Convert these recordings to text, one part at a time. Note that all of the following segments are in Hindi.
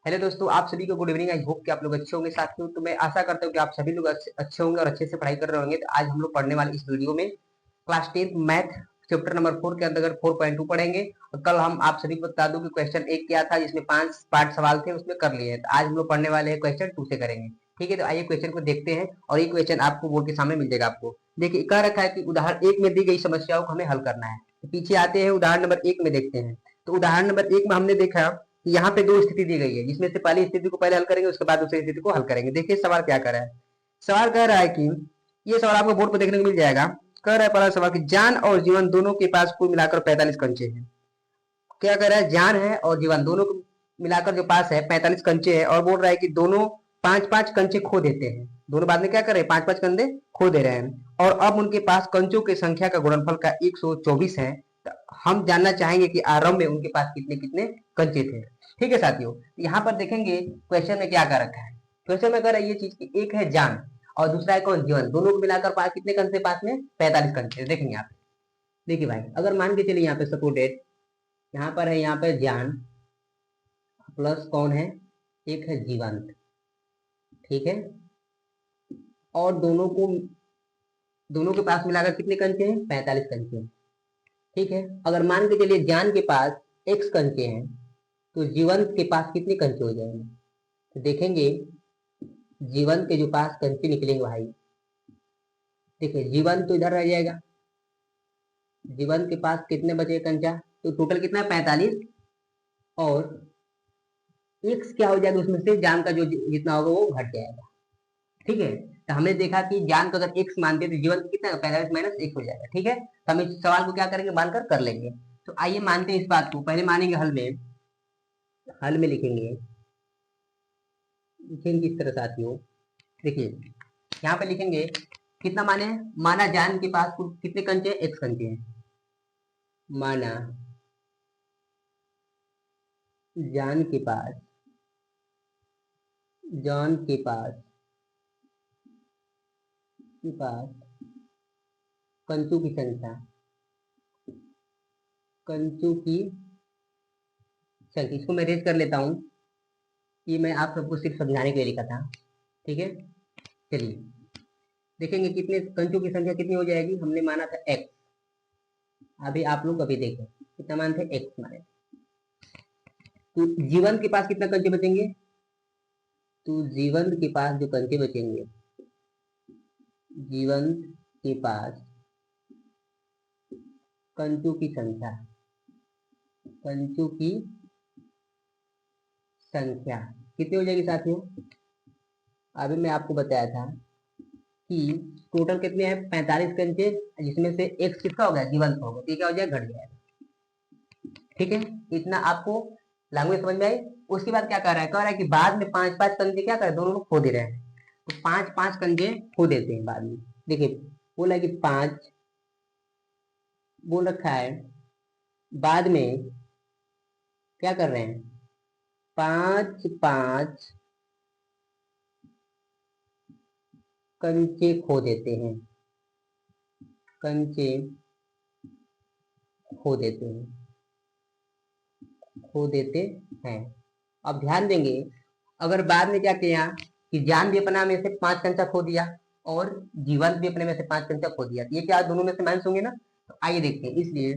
हेलो दोस्तों, आप सभी को गुड इवनिंग। आई होप कि आप लोग अच्छे होंगे साथियों। तो मैं आशा करता हूँ कि आप सभी लोग अच्छे होंगे और अच्छे से पढ़ाई कर रहे होंगे। तो आज हम लोग पढ़ने वाले इस वीडियो में क्लास 10 मैथ चैप्टर नंबर 4 के अंतर्गत 4.2 पढ़ेंगे। और कल हम आप सभी को बता दूं कि क्वेश्चन 1 क्या था, जिसमें 5 पार्ट सवाल थे, उसमें कर लिए हैं। तो आज हम लोग पढ़ने वाले हैं क्वेश्चन 2 से करेंगे। ठीक है, तो आइए क्वेश्चन को देखते हैं और ये क्वेश्चन आपको बोर्ड के सामने मिल जाएगा। आपको देखिए कह रखा है कि उदाहरण 1 में दी गई समस्याओं को हमें हल करना है। तो पीछे आते हैं, उदाहरण नंबर 1 में देखते हैं। तो उदाहरण नंबर 1 में हमने देखा यहाँ पे दो स्थिति दी गई है, जिसमें से पहली स्थिति को पहले हल करेंगे, उसके बाद दूसरी स्थिति को हल करेंगे। देखिए सवाल क्या कर रहा है। सवाल कह रहा है कि ये सवाल आपको बोर्ड पर देखने को मिल जाएगा। कह रहा है पहला सवाल कि जान और जीवन दोनों के पास कुल मिलाकर 45 कंचे हैं। क्या कह रहा है, जान है और जीवन दोनों को मिलाकर जो पास है 45 कंचे है, और बोल रहा है कि दोनों 5-5 कंचे खो देते हैं। दोनों बाद में क्या कर रहे हैं, 5-5 कंधे खो दे रहे हैं। और अब उनके पास कंचों की संख्या का गुणनफल का 124 है। तो हम जानना चाहेंगे कि आरंभ में उनके पास कितने कितने कंचे थे। ठीक है साथियों, यहाँ पर देखेंगे क्वेश्चन में क्या कर रखा है। क्वेश्चन में कह रहा है ये चीज की एक है जान और दूसरा है कौन, जीवन। दोनों को मिलाकर पास कितने कंचे, पास में 45 कंचे। देखेंगे आप, देखिए भाई, अगर मान के चलिए यहाँ पे सपोर्टेड, यहाँ पर है, यहाँ पर जान प्लस कौन है, एक है जीवंत। ठीक है, और दोनों के पास मिलाकर कितने कंचे हैं, 45 कंचे हैं। ठीक है, अगर मान के चलिए जान के पास x कंचे हैं, तो जीवंत के पास कितने कंचे हो जाएंगे। तो देखेंगे जीवंत के जो पास कंचे निकलेंगे भाई, देखिए जीवंत तो इधर रह जाएगा। जीवंत के पास कितने बचे कंचा, तो टोटल कितना है, 45। और x क्या हो जाएगा, उसमें से जान का जो जितना होगा वो घट जाएगा। ठीक है, तो हमने देखा कि जान को अगर x मानते हैं तो जीवन कितना, 45 माइनस 1 हो जाएगा। ठीक है, तो हम इस सवाल को क्या करेंगे, मानकर कर लेंगे। तो आइए मानते हैं इस बात को, पहले मानेंगे हल में। हल में लिखेंगे लिखेंगे इस तरह साथियों। देखिए यहाँ पे लिखेंगे कितना माने, माना जान के पास कुल कितने कंचे हैं, x कंचे हैं। माना जान के पास जान के पास कंचों की संख्या, कंचों की संख्या, इसको मैं रेज कर लेता हूँ। ये मैं आप सबको सिर्फ समझाने के लिए लिखा था। ठीक है, चलिए देखेंगे कितने कंचों की संख्या कितनी हो जाएगी। हमने माना था x, अभी आप लोग अभी देखें कितना मानते हैं, x माने। तो जीवन के पास कितना कंचे बचेंगे, तो जीवन के पास जो कंचे बचेंगे, जीवन के पास कंचों की संख्या, कंचों की संख्या कितनी हो जाएगी साथियों। अभी मैं आपको बताया था कि टोटल कितने हैं, 45 कंचे, जिसमें से x किसका होगा, जीवन का होगा। तो क्या हो जाएगा, घट जाएगा। ठीक है, इतना आपको लैंग्वेज समझ में आई। उसके बाद क्या कर रहा है, कह रहा है कि बाद में 5-5 कंजे क्या करें, दोनों लोग खो दे रहे हैं। तो 5-5 कंजे खो देते हैं बाद में। देखिए बोला कि 5 बोल रखा है, बाद में क्या कर रहे हैं, 5-5 कंचे खो देते हैं, कंचे खो देते हैं, खो देते हैं। अब ध्यान देंगे, अगर बाद में क्या किया कि जान भी अपना में से 5 कंचा खो दिया और जीवन भी अपने में से 5 कंचा खो दिया, ये क्या दोनों में से माइनस होंगे ना। तो आइए देखते हैं, इसलिए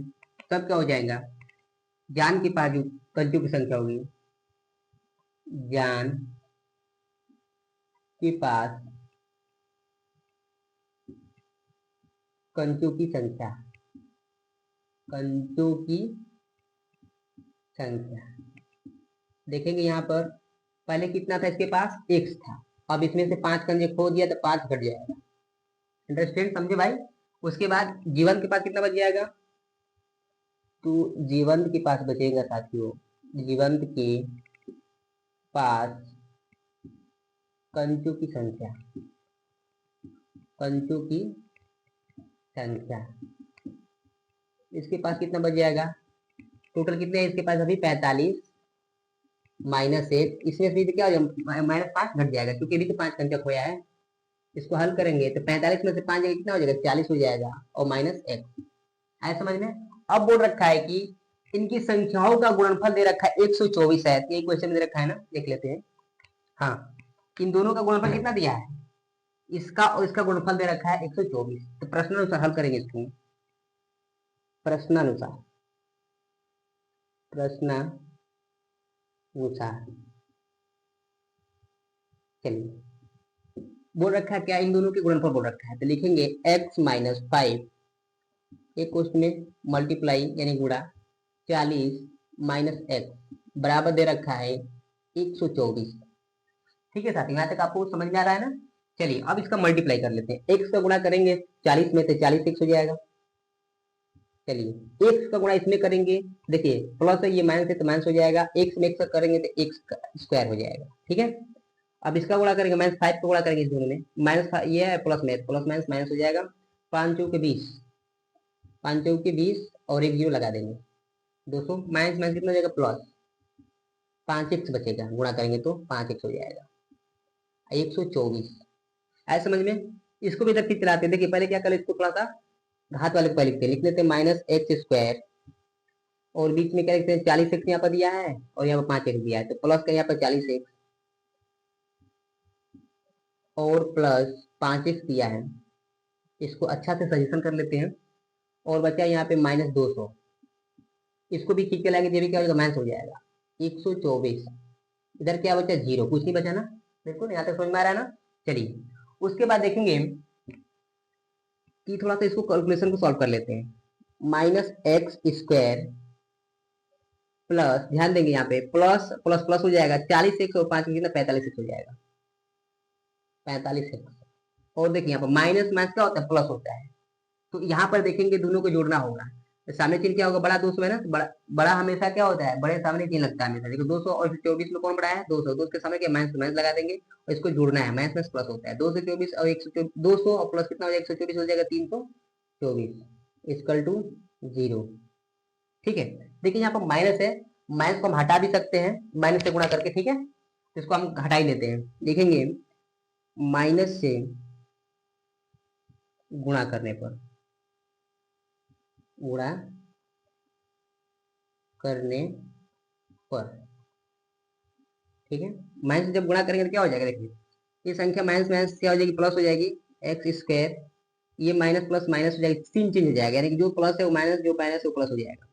तब क्या हो जाएगा, जान के पास जो कंचों की संख्या होगी, जान के पास कंचों की संख्या, कंचों की संख्या देखेंगे यहाँ पर, पहले कितना था इसके पास, x था। अब इसमें से 5 कंजे खो दिया तो 5 घट जाएगा। अंडरस्टैंड, समझे भाई। उसके बाद जीवन के पास कितना बच जाएगा, तो जीवंत के पास बचेगा साथियों, जीवंत के पास कंचों की संख्या, कंचों की संख्या, इसके पास कितना बच जाएगा, टोटल कितने हैं इसके पास अभी, 45 माइनस 1, इसमें से क्या हो जाएगा, -5 घट जाएगा, क्योंकि अभी तो 5 कंचा खोया है। इसको हल करेंगे तो 45 में से 5 जाएगा, कितना हो जाएगा, 40 हो जाएगा, और -x। आया समझ में। अब बोल रखा है कि इनकी संख्याओं का गुणनफल दे रखा है 124 है, ये क्वेश्चन दे रखा है ना, देख लेते हैं। हाँ, इन दोनों का गुणनफल कितना दिया है, इसका और इसका गुणनफल दे रखा है 124। तो प्रश्नानुसार हल करेंगे इसको, प्रश्नानुसार, प्रश्नानुसार। चलिए, बोल रखा है क्या, इन दोनों के गुणनफल बोल रखा है, तो लिखेंगे x माइनस 5, एक क्वेश्चन में मल्टीप्लाई यानी गुणा 40 माइनस एक्स बराबर दे रखा है 124। ठीक है साथी, यहाँ तक आपको समझ में आ रहा है ना। चलिए अब इसका मल्टीप्लाई कर लेते हैं, एक्स का गुणा करेंगे 40 में तो 40 एक्स हो जाएगा। चलिए एक्स का गुणा इसमें करेंगे, देखिए प्लस है, ये माइनस है तो माइनस हो जाएगा, एक्स में एक्स करेंगे तो एक्स स्क्वायर हो जाएगा। ठीक है, अब इसका गुणा करेंगे, माइनस 5 का गुणा करेंगे इस दोनों में, माइनस ये है प्लस में, प्लस माइनस माइनस हो जाएगा, 5 चौके 20, 5 चौके 20 और एक जीरो लगा देंगे, 200 माइनस माइनस कितना हो जाएगा प्लस, 5x बचेगा, गुणा करेंगे तो 5x हो जाएगा 124। आए समझ में। इसको भी इधर खींच चलाते हैं, देखिए पहले क्या कर, इसको थोड़ा सा घात वाले को पहले लिखते हैं, लिख लेते हैं माइनस एक्स स्क्वायर, और बीच में क्या लिखते हैं 40x यहाँ पर दिया है और यहाँ पर 5x दिया है, तो प्लस का यहाँ पर 40x और प्लस 5x दिया है, इसको अच्छा से सजेशन कर लेते हैं, और बचा यहाँ पे माइनस 200, इसको भी खींच के लाएंगे, ये भी क्या होगा माइनस हो जाएगा 124। इधर क्या बचा, जीरो, कुछ नहीं बचा ना, बिल्कुल यहाँ तक समझ में आ रहा है ना। चलिए उसके बाद देखेंगे कि थोड़ा सा इसको कैलकुलेशन को सॉल्व कर लेते हैं, माइनस एक्स स्क्वायर प्लस, ध्यान देंगे यहाँ पे प्लस प्लस प्लस हो जाएगा, 40x और 5 कितना 45x हो जाएगा, 45x। और देखिए यहाँ पर माइनस माइनस क्या होता है, प्लस होता है, तो यहाँ पर देखेंगे दोनों को जोड़ना होगा, तो सामने चिन्ह क्या होगा, बड़ा 200 है ना, तो बड़ा बड़ा हमेशा क्या होता है, बड़े सामने चिन्ह लगता है हमेशा, देखो 200 और 24 में कौन बड़ा है, 200, तो उसके सामने क्या माइनस माइनस लगा देंगे और इसको जोड़ना है, माइनस माइनस प्लस होता है, 224 और 124, 200 और प्लस कितना हो जाएगा 124 हो जाएगा 324 इक्वल टू 0। ठीक है, देखिए यहाँ पर माइनस है, माइनस को हम हटा भी सकते हैं माइनस से गुणा करके, ठीक है, तो इसको हम हटा ही लेते हैं, देखेंगे माइनस से गुणा करने पर, गुणा करने पर, ठीक है, माइनस जब गुणा करेंगे तो क्या हो जाएगा, देखिए ये संख्या माइनस माइनस क्या हो जाएगी, प्लस हो जाएगी एक्स स्क्वायर, ये माइनस प्लस माइनस हो जाएगी, तीन चेंज हो जाएगा, यानी कि जो प्लस है वो माइनस, जो माइनस है वो प्लस हो जाएगा,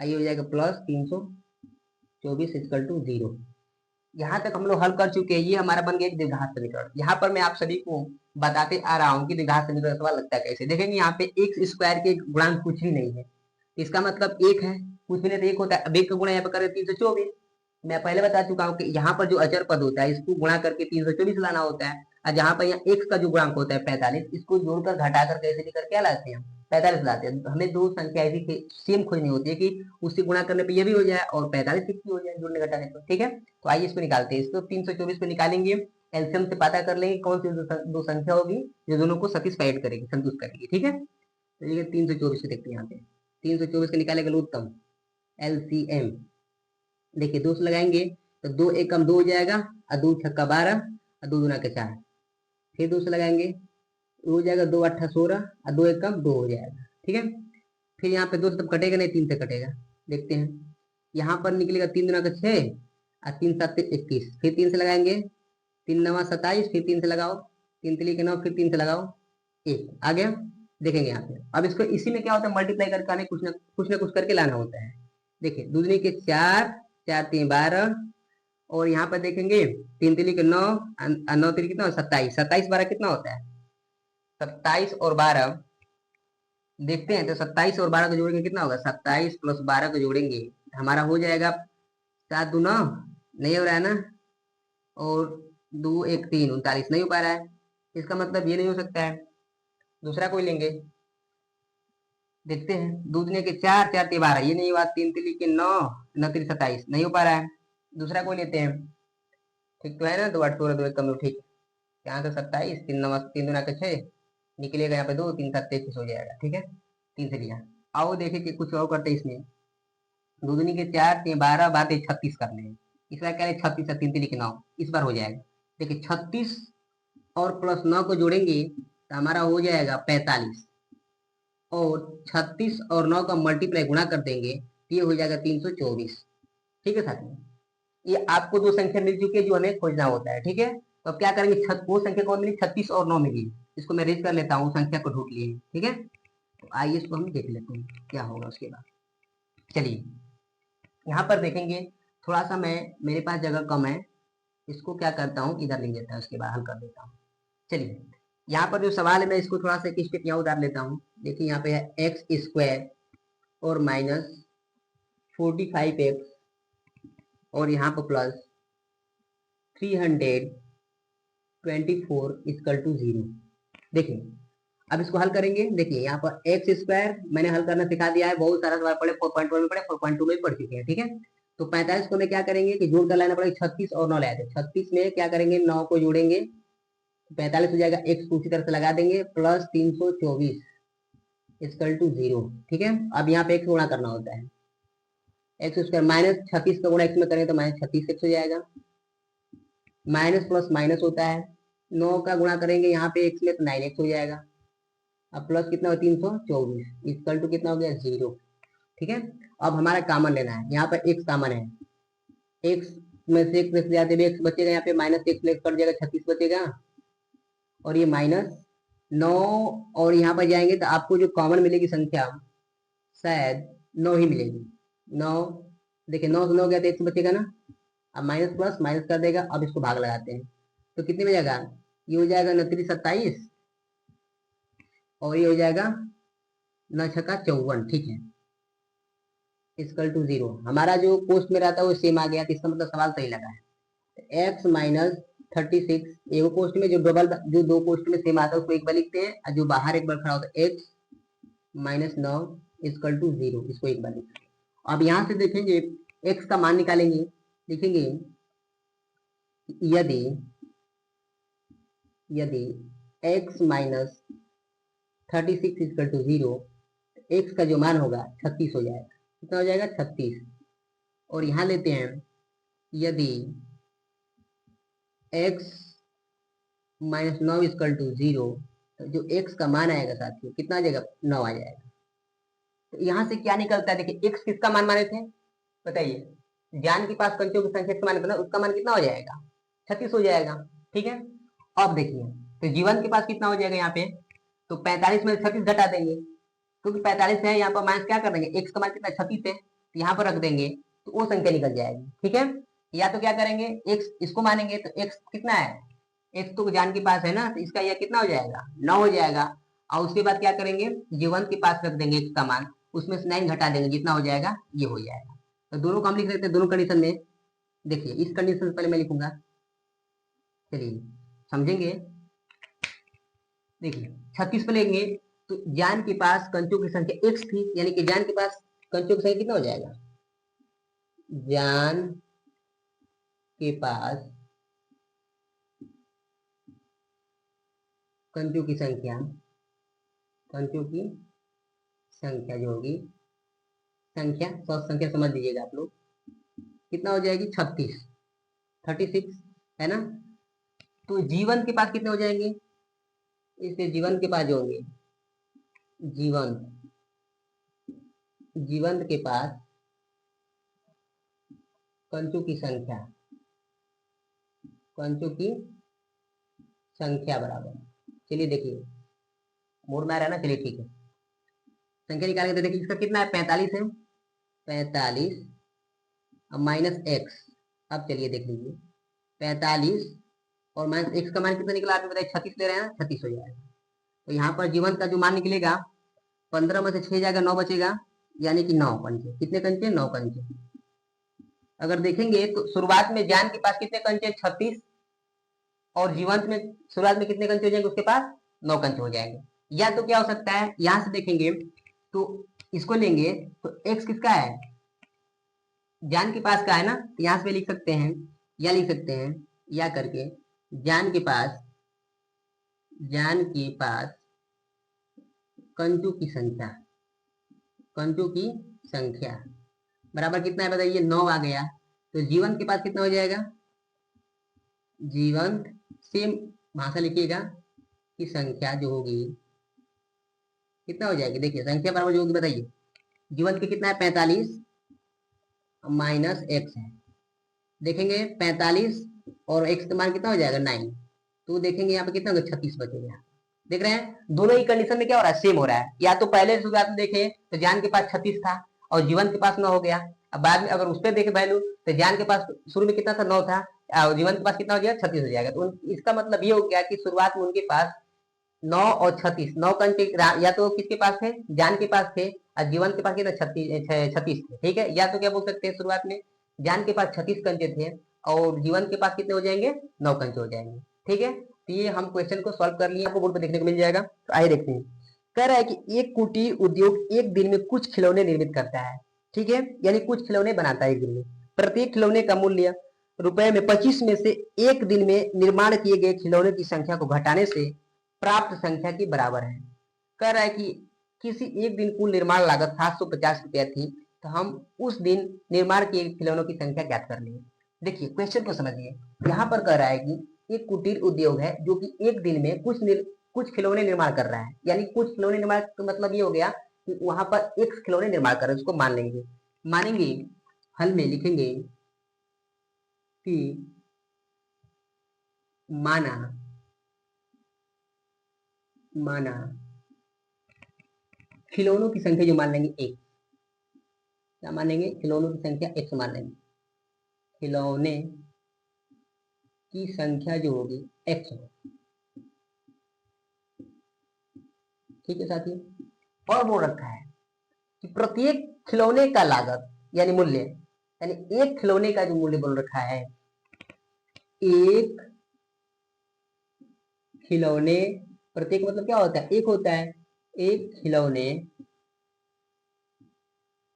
आइए हो जाएगा प्लस 324 इक्वल टू 0। यहाँ तक हम लोग हल कर चुके हैं, ये हमारा बन गया एक द्विघात समीकरण। यहाँ पर मैं आप सभी को बताते आ रहा हूँ कि द्विघात समीकरण सवाल लगता है कैसे। देखेंगे यहाँ पे एक्स स्क्वायर के गुणांक कुछ भी नहीं है, इसका मतलब एक है, कुछ भी नहीं तो एक होता है, अब एक का गुणा यहाँ पे करें 324। मैं पहले बता चुका हूँ कि यहाँ पर जो अचर पद होता है इसको गुणा करके 324 लाना होता है, और जहाँ पर यहाँ एक्स का जो गुणांक होता है 45, इसको जोड़कर घटाकर कैसे भी कर क्या लाते हैं 45 लाते हैं। हमें दो संख्या ऐसी सेम खोजनी होती है कि उससे गुणा करने पे ये भी हो जाए और 45 भी हो जाए जोड़ने घटाने पर। ठीक है, तो आइए इसको निकालते हैं, इसको 324 को निकालेंगे, एलसीएम से पता कर लेंगे कौन सी दो संख्या होगी जो दोनों को सेटिस्फाइड करेगी, संतुष्ट करेगी। ठीक है, तो ये 324 देखते हैं, यहाँ पे 324 का निकालेगा लघुत्तम एलसीएम, देखिए 2 से लगाएंगे तो 2 एक कम 2 हो जाएगा, और 2 छक्का 12 और 2 दूना के 4, फिर 2 से लगाएंगे हो जाएगा 2 8 16 और 2 एक कम 2 हो जाएगा। ठीक है, फिर यहाँ पे 2 से तब कटेगा नहीं, 3 से कटेगा, देखते हैं यहाँ पर निकलेगा 3 दूना का 6 और 3 7 21, फिर 3 से लगाएंगे, 3 9 27, फिर 3 से लगाओ, 3 3 के 9, फिर 3 से लगाओ 1 आ गया। देखेंगे यहाँ पे अब इसको इसी में क्या होता है मल्टीप्लाई करके आने कुछ ना कुछ करके लाना होता है। देखिए दूसरी के 4 4 3 12, और यहाँ पर देखेंगे 3 3 के 9 9 3 कितना 27, 27 12 कितना होता है 27 और 12, देखते हैं तो 27 और 12 को जोड़ेंगे कितना होगा, 27 प्लस 12 को जोड़ेंगे हमारा हो जाएगा 7 2 9, नहीं हो रहा है ना, और 2 1 3 39, नहीं हो पा रहा है, इसका मतलब ये नहीं हो सकता है, दूसरा कोई लेंगे, देखते हैं दूसरे के 4 4 3 12, ये नहीं हुआ, 3 3 के 9 9 3 27, नहीं हो पा रहा है, दूसरा कोई लेते हैं, ठीक तो है ना, 2 8 16 2 1 कम, ठीक, यहाँ तो 27 3 9 3 दूना के 6 निकलेगा, यहाँ पे 2 3 7 33 हो जाएगा। ठीक है, 3 से लिया, आओ देखे कि कुछ और करते हैं इसमें, दूसरी के 4 3 12 बात 36 करने हैं, इस बार कह रहे 36 और 3 3 के 9, इस बार हो जाएगा, देखिए 36 और प्लस 9 को जोड़ेंगे तो हमारा हो जाएगा 45, और 36 और 9 का मल्टीप्लाई गुणा कर देंगे तो ये हो जाएगा 324। ठीक है साथियों, ये आपको दो संख्या मिल चुकी है जो हमें खोजना होता है। ठीक है, तो अब क्या करेंगे, वो संख्या कौन मिली, 36 और 9 मिली। इसको मैं रेज कर लेता हूँ, संख्या को ढूंढ लिए। ठीक है, तो आइए इसको हम देख लेते हैं क्या होगा उसके बाद। चलिए यहाँ पर देखेंगे, थोड़ा सा मेरे पास जगह कम है, इसको क्या करता हूँ इधर लिख देता हूँ, उसके बाद हल कर देता हूँ। चलिए यहाँ पर जो सवाल है मैं इसको थोड़ा सा एक स्टेप यहाँ उतार लेता हूँ। देखिए यहाँ पे है एक्स स्क्वायर और माइनस 45x और यहाँ पर प्लस 324 इक्वल टू 0। देखिए अब इसको हल करेंगे। देखिए यहाँ पर एक्स स्क्वायर मैंने हल करना सिखा दिया है, बहुत सारा सवाल पढ़े 4.1 में पढ़े, 4.2 में पढ़ चुके हैं। ठीक है, तो 45 को में क्या करेंगे कि जोड़ कर लाना पड़ेगा, 36 और 9 लाए थे, 36 में क्या करेंगे 9 को जोड़ेंगे, 45 हो जाएगा, एक्स को उसी तरह से लगा देंगे, प्लस 324 इक्वल टू 0। ठीक है, अब यहाँ पे एक्स गुणा करना होता है, एक्स स्क्वायर माइनस 36 का गुणा एक्स में करें तो माइनस 36 एक्स हो जाएगा, माइनस प्लस माइनस होता है, 9 का गुणा करेंगे यहाँ पे एक्स में तो 9x हो जाएगा, अब प्लस कितना हो 324 इक्वल टू कितना हो गया 0। ठीक है, अब हमारा कॉमन लेना है, यहाँ पर x कॉमन है, x में से x जाते हुए x बचेगा, यहाँ पे माइनस एक्स प्लस कर जाएगा, 36 बचेगा और ये माइनस 9 और यहाँ पर जाएंगे तो आपको जो कॉमन मिलेगी संख्या शायद 9 ही मिलेगी। 9, देखिए 9 से 9 गया तो x बचेगा ना, अब माइनस प्लस माइनस कर देगा, अब इसको भाग लगाते हैं तो कितने में जाएगा, ये हो जाएगा 9 3 27 और ये हो जाएगा 9 6 54। ठीक है, इक्वल टू 0। हमारा जो पोस्ट में रहता है वो सेम आ गया, तो इसका मतलब सवाल सही लगा है। एक्स माइनस 36 एक पोस्ट में, जो दो पोस्ट में सेम आता है उसको एक बार लिखते हैं, और जो बाहर एक बार खड़ा होता है एक्स माइनस 9 इक्वल टू 0, इसको एक बार लिखते हैं। अब यहाँ से देखेंगे एक्स का मान निकालेंगे, लिखेंगे यदि यदि x minus 36 equal to 0, x का जो मान होगा 36 हो जाएगा, कितना हो जाएगा 36। और यहां लेते हैं यदि x माइनस 9 इक्वल टू 0, तो जो x का मान आएगा साथियों कितना आ जाएगा 9 आ जाएगा। तो यहां से क्या निकलता है, देखिए x किसका मान माने थे बताइए, ज्ञान के पास कंचों की संख्या का मान कितना, उसका मान कितना हो जाएगा 36 हो जाएगा। ठीक है, अब देखिए तो जीवन के पास कितना हो जाएगा यहाँ पे, तो 45 में 36 घटा देंगे, क्योंकि 45 है यहाँ पर माइनस क्या कर देंगे, एक्स का मान कितना 36 है, तो यहाँ पर रख देंगे तो वो संख्या निकल जाएगी। ठीक है, या तो क्या करेंगे एक्स इसको मानेंगे तो एक्स कितना है, एक्स तो जान के पास है ना, तो इसका यह कितना हो जाएगा 9 हो जाएगा, और उसके बाद क्या करेंगे जीवन के पास रख देंगे एक्स का मान, उसमें से 9 घटा देंगे, जितना हो जाएगा ये हो जाएगा। तो दोनों को हम लिख सकते हैं दोनों कंडीशन में। देखिए इस कंडीशन से पहले मैं लिखूंगा, चलिए समझेंगे। देखिए 36 पे लेंगे तो जान के पास कंचों की संख्या x थी, यानी कि जान के पास कंचों की संख्या कितना हो जाएगा, जान के पास कंचों की संख्या जो होगी, संख्या संख्या समझ लीजिएगा आप लोग, कितना हो जाएगी 36 है ना। तो जीवन के पास कितने हो जाएंगे, इससे जीवन के पास जो होंगे, जीवन के पास कंचों की संख्या बराबर, चलिए देखिए मोड़ में आ रहा है ना, चलिए ठीक है, संख्या निकालेंगे तो देखिए इसका कितना है 45 है, 45 अब माइनस एक्स, अब चलिए देख लीजिए 45 और माइनस एक्स का मान कितना निकला आपने बताइए, 36 ले रहे हैं ना, 36 हो जाएगा। तो यहाँ पर जीवन का जो मान निकलेगा 15 में से 6 जाएगा 9 बचेगा, यानी कि 9 कंचे, कितने कंचे 9 कंचे। अगर देखेंगे तो शुरुआत में जान के पास कितने कंचे 36, और जीवंत में शुरुआत में कितने कंचे हो जाएंगे उसके पास 9 कंचे हो जाएंगे। या तो क्या हो सकता है, यहां से देखेंगे तो इसको लेंगे तो एक्स किसका है, जान के पास का है ना, तो यहां से लिख सकते हैं या लिख सकते हैं या करके जान के पास कंचों की संख्या बराबर कितना है बताइए 9 आ गया, तो जीवन के पास कितना हो जाएगा, जीवन सेम भाषा लिखिएगा की संख्या जो होगी कितना हो जाएगा, देखिए संख्या बराबर जो होगी बताइए। जीवन के कितना है 45 माइनस एक्स है, देखेंगे 45 और एक्स का मान कितना हो जाएगा 9, तो देखेंगे यहाँ पे कितना होगा 36 बचेगा। देख रहे हैं दोनों ही कंडीशन में क्या हो रहा है, सेम हो रहा है। या तो पहले शुरुआत में देखे तो जान के पास 36 था और जीवन के पास 9 हो गया। अब बाद में अगर उस पर देखे वैल्यू तो जान के पास शुरू में कितना था 9 था और जीवन के पास कितना हो जाएगा 36 हो जाएगा। तो इसका मतलब ये हो गया कि शुरुआत में उनके पास 9 और 36, 9 कंचे या तो किसके पास थे, जान के पास थे और जीवन के पास कितना 36 थे। ठीक है, या तो क्या बोल सकते हैं शुरुआत में जान के पास 36 कंचे थे और जीवन के पास कितने हो जाएंगे 9 कंचे हो जाएंगे। ठीक है, तो ये हम क्वेश्चन को सॉल्व कर लिए, आपको बोर्ड पर देखने को मिल जाएगा। तो आइए देखते हैं। कह रहा है कि एक कुटीर उद्योग एक दिन में कुछ खिलौने निर्मित करता है। ठीक है, यानी कुछ खिलौने बनाता है एक दिन में। प्रत्येक खिलौने का मूल्य रुपए में 25 में से एक दिन में निर्माण किए गए खिलौने की संख्या को घटाने से प्राप्त संख्या के बराबर है। कह रहा है कि किसी एक दिन कुल निर्माण लागत 750 रुपया थी, तो हम उस दिन निर्माण किए खिलौनों की संख्या ज्ञात कर लेंगे। देखिए क्वेश्चन को समझिए, यहाँ पर कह रहा है कि एक कुटीर उद्योग है जो कि एक दिन में कुछ खिलौने निर्माण कर रहा है। यानी कुछ खिलौने निर्माण तो मतलब ये हो गया कि वहां पर एक खिलौने निर्माण कर रहे हैं, उसको मान लेंगे। मानेंगे हल में लिखेंगे कि माना माना खिलौनों की संख्या जो मान लेंगे एक, क्या मानेंगे खिलौनों की संख्या एक मान लेंगे। खिलौने की संख्या जो होगी एक्स होगी। ठीक है साथियों, और बोल रखा है कि प्रत्येक खिलौने का लागत यानी मूल्य, यानी एक खिलौने का जो मूल्य बोल रखा है, एक खिलौने, प्रत्येक मतलब क्या होता है एक होता है, एक खिलौने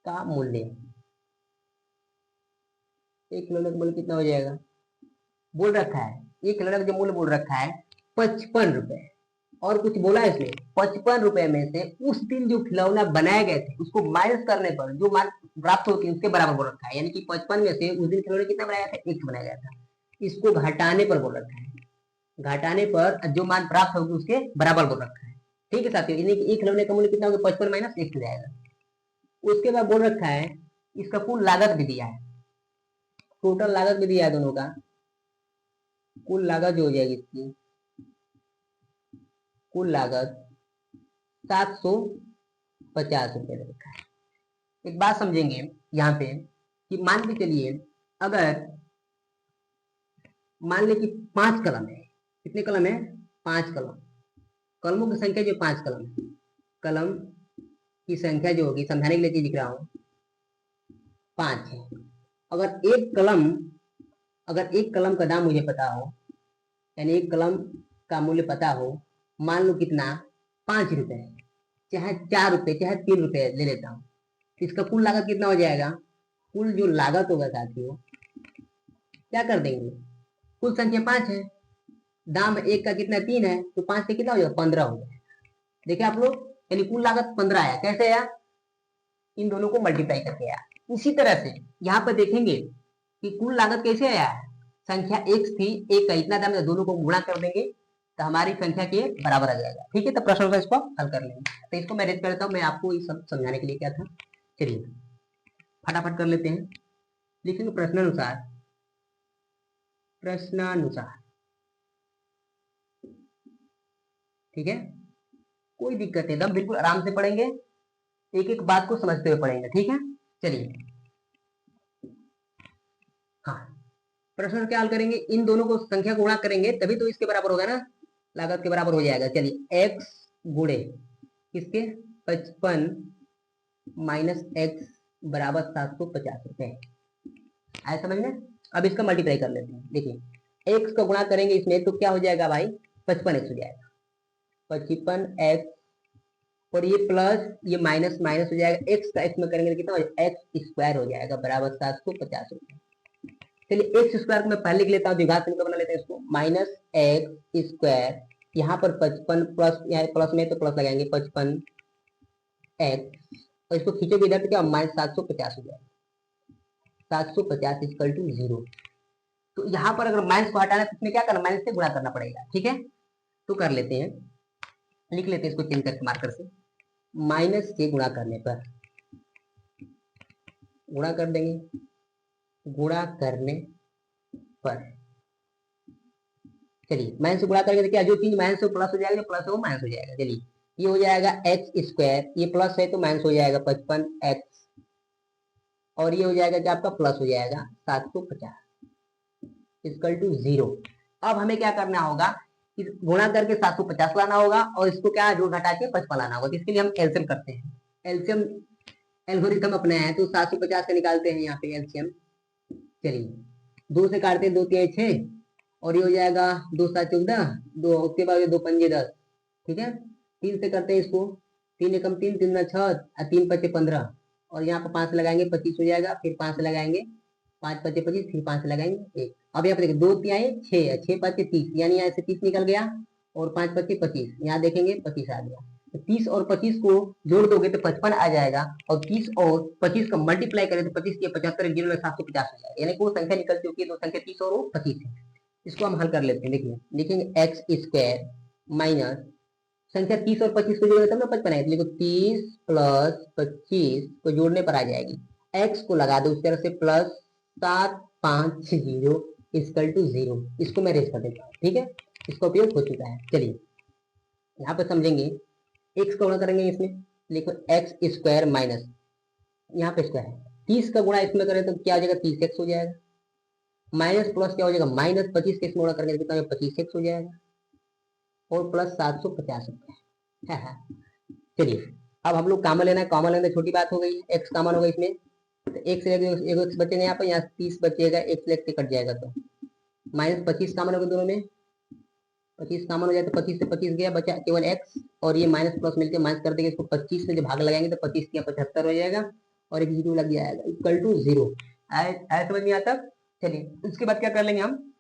का मूल्य, एक खिलौने का मूल्य कितना हो जाएगा बोल रखा है। एक खिलौने का जो मूल्य बोल रखा है 55 रुपए, और कुछ बोला है इसमें 55 रुपए में से उस दिन जो खिलौना बनाए गए थे उसको माइनस करने पर जो मान प्राप्त होती है उसके बराबर बोल रखा है। यानी कि 55 में से उस दिन खिलौने कितना बनाया था, एक बनाया गया था। इसको घटाने पर बोल रखा है, घटाने पर जो मान प्राप्त होगी उसके बराबर बोल रखा है। ठीक है साथियों, यानी कि एक खिलौने का मूल्य कितना होगा 55 माइनस 1 हो जाएगा। उसके बाद बोल रखा है इसका कुल लागत भी दिया है, टोटल लागत भी दिया है दोनों का। कुल लागत जो हो जाएगी इसकी कुल लागत 750 रुपए रखा है। एक बात समझेंगे यहाँ पे कि मान के चलिए अगर मान ले कि 5 कलम है, कितने कलम है 5 कलम, कलमों की संख्या जो 5 कलम है, कलम की संख्या जो होगी समझाने के लिए लिख रहा हूं 5 है। अगर एक कलम का दाम मुझे पता हो, यानी एक कलम का मूल्य पता हो, मान लो कितना 5 रुपए, चाहे 4 रुपए चाहे 3 रुपए ले लेता हूँ, इसका कुल लागत कितना हो जाएगा। कुल जो लागत होगा साथियों क्या कर देंगे, कुल संख्या 5 है, दाम एक का कितना 3 है, तो 5 से कितना हो जाएगा 15 हो जाएगा। देखिए आप लोग, यानी कुल लागत 15 आया। कैसे आया, इन दोनों को मल्टीप्लाई करके आया। इसी तरह से यहाँ पर देखेंगे कि कुल लागत कैसे आया है, संख्या एक थी, एक का इतना दाम है, दोनों को गुणा कर देंगे तो हमारी संख्या के बराबर आ जाएगा। ठीक है, तो प्रश्न का इसको हल कर लेंगे। तो इसको मैं रेज करता हूँ, मैं आपको ये सब समझाने के लिए क्या था। चलिए फटाफट कर लेते हैं, लिखेंगे प्रश्नानुसार, प्रश्नानुसार। ठीक है, कोई दिक्कत नहीं, एकदम बिल्कुल आराम से पढ़ेंगे, एक एक बात को समझते हुए पढ़ेंगे। ठीक है, चलिए हाँ, प्रश्न क्या हल करेंगे, इन दोनों को संख्या को गुणा करेंगे तभी तो इसके बराबर होगा ना, लागत के बराबर हो जाएगा। चलिए x गुणे किसके 55 माइनस एक्स बराबर 750 रुपए, आया समझ में। अब इसका मल्टीप्लाई कर लेते हैं। देखिए x का गुणा करेंगे इसमें तो क्या हो जाएगा भाई 55x हो जाएगा, 55x, और ये प्लस ये माइनस माइनस हो जाएगा, x का x में करेंगे तो कितना हो जाएगा एक्स स्क्वायर हो जाएगा बराबर 750 रुपए। चलिए एक्स स्क्वायर को मैं पहले लिख लेता हूँ, द्विघात संख्या बना लेते हैं इसको, माइनस एक्स स्क्वायर, यहाँ पर 55 प्लस, यहाँ प्लस में तो प्लस लगाएंगे 55 एक्स, और इसको खींचोगे इधर तो क्या माइनस 750 हो जाएगा, 750 इक्वल टू 0। तो यहाँ पर अगर माइनस को हटाना है तो इसमें क्या करना, माइनस से गुणा करना पड़ेगा। ठीक है, तो कर लेते हैं, लिख लेते हैं इसको चेंज करके मार्कर से। माइनस के गुणा करने पर, गुणा कर देंगे, गुणा करने पर, चलिए माइनस से गुणा करके क्या, जो चीज माइनस से प्लस हो जाएगा, जो प्लस है वो माइनस हो जाएगा। चलिए ये हो जाएगा एक्स स्क्वायर, ये प्लस है तो माइनस हो जाएगा 55x, और ये हो जाएगा कि आपका प्लस हो जाएगा 750 इक्वल टू 0। अब हमें क्या करना होगा, इस गुणा करके 750 लाना होगा और इसको क्या जोड़ घटा के 55 लाना होगा। तो इसके लिए हम एलसीएम करते हैं, एलसीएम एल्गोरिथम अपने हैं, तो 750 का निकालते हैं यहाँ पे एलसीएम। चलिए 2 से काटते हैं, 2 3 6, और ये हो जाएगा 2 7 14, 2 उसके बाद 2 5 10, ठीक है। 3 से करते हैं इसको, 3 एकम 3, 3 6, 3 5 15, और यहाँ पर 5 लगाएंगे 25 हो जाएगा, फिर 5 लगाएंगे 5 5 25, फिर 5 लगाएंगे 1। अब यहाँ पे देखिए 2 3 6, 6 5 30, यानी यहाँ से 30 निकल गया, और 5 5 25, यहाँ देखेंगे 25 आ गया। तो 30 और 25 को जोड़ दोगे तो 55 आ जाएगा, और 30 और 25 का मल्टीप्लाई करें तो 25 के 75 जीरो में 750 हो जाएगा, यानी कि वो संख्या निकल चुकी है, दो संख्या 30 और वो 25 है। इसको हम हल कर लेते हैं, देखिए लिखेंगे एक्स स्क्वायर माइनस संख्या 30 और 25 को जोड़े तब ना 55 आएगी, देखो 30 प्लस 25 को जोड़ने पर आ जाएगी, एक्स को लगा दो उस तरह से प्लस 750 इक्वल टू 0। इसको मैं रेस कर देता हूँ, ठीक है, इसका उपयोग हो चुका है। चलिए यहाँ पर समझेंगे, एक्स का गुणा करेंगे इसमें, लिखो एक्स स्क्वायर माइनस, यहाँ पे स्क्वायर है, 30 का गुणा इसमें करें तो क्या हो जाएगा, 30x हो जाएगा, माइनस प्लस क्या हो जाएगा, माइनस 25 के इसमें गुणा करेंगे कितना, 25x हो जाएगा, और प्लस 750 रुपये। चलिए अब हम लोग कॉमन लेना है, कॉमन लेना छोटी बात हो गई, एक्स कॉमन होगा इसमें, तो एक से एक बचेगा, यहाँ पर यहाँ 30 बचेगा, एक से एक कट जाएगा, तो माइनस 25 कॉमन होगा दोनों में, 25 कॉमन हो जाए तो 25 से 25 गया, बचा केवल एक्स, और ये माइनस प्लस मिलकर माइनस कर देंगे, इसको 25 से जो भाग लगाएंगे तो 25 के 75 हो जाएगा, और एक जीरो लग जाएगा इक्वल टू 0। आया समझ में आता। चलिए उसके बाद क्या कर लेंगे हम,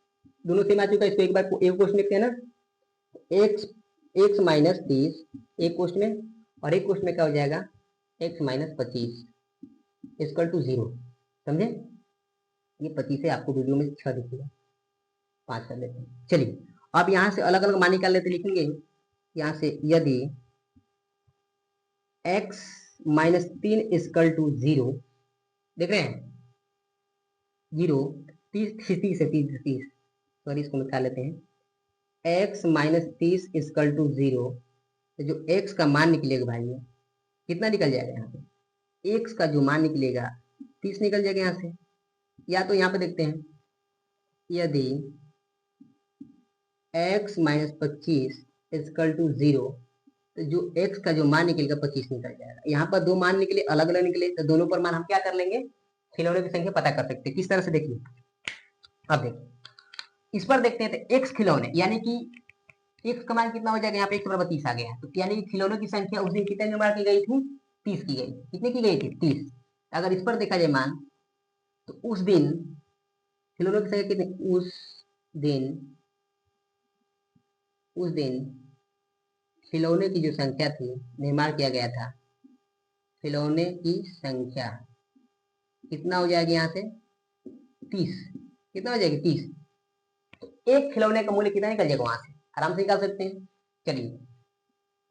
दोनों सेम आ चुका है, इसको एक बार एक क्वेश्चन लिखते हैं ना, एक्स एक्स माइनस 30 एक क्वेश्चन में, और एक क्वेश्चन में क्या हो जाएगा, एक्स माइनस 25 इक्वल टू 0। समझे, ये 25 है, आपको वीडियो में 6 दिखेगा, 5 कर लेते हैं। चलिए अब यहाँ से अलग अलग मान निकाल लेते, लिखेंगे यहाँ से, यदि x माइनस 3 इक्वल टू 0, देख रहे हैं 0, 30 है, 30 सॉरी, इसको निकाल लेते हैं, x माइनस 30 इक्वल टू 0, तो जो x का मान निकलेगा भाई कितना निकल जाएगा, यहाँ पे x का जो मान निकलेगा 30 निकल जाएगा यहाँ से। या तो यहाँ पे देखते हैं, यदि x माइनस 25 इक्वल टू 0, तो जो x का जो मान निकलेगा 25 निकल जाएगा। यहाँ पर दो मान निकले, अलग अलग निकले, तो दोनों पर मान हम क्या कर लेंगे, खिलौने की संख्या पता कर सकते हैं। किस तरह से, देखिए अब देखिए इस पर देखते हैं, तो x खिलौने, यानी कि x का मान कितना हो जाएगा, यहाँ पे 132 आ गया है, तो यानी कि खिलौनों की संख्या उस दिन कितने निर्माण की गई थी, 30 की गई। कितने की गई थी, 30। अगर इस पर देखा जाए मान, तो उस दिन खिलौनों की संख्या कितनी, उस दिन खिलौने की जो संख्या थी, निर्माण किया गया था, खिलौने की संख्या कितना हो जाएगी यहाँ से, 30। कितना हो जाएगी, 30। तो एक खिलौने का मूल्य कितना निकल जाएगा वहां से, आराम से निकाल सकते हैं। चलिए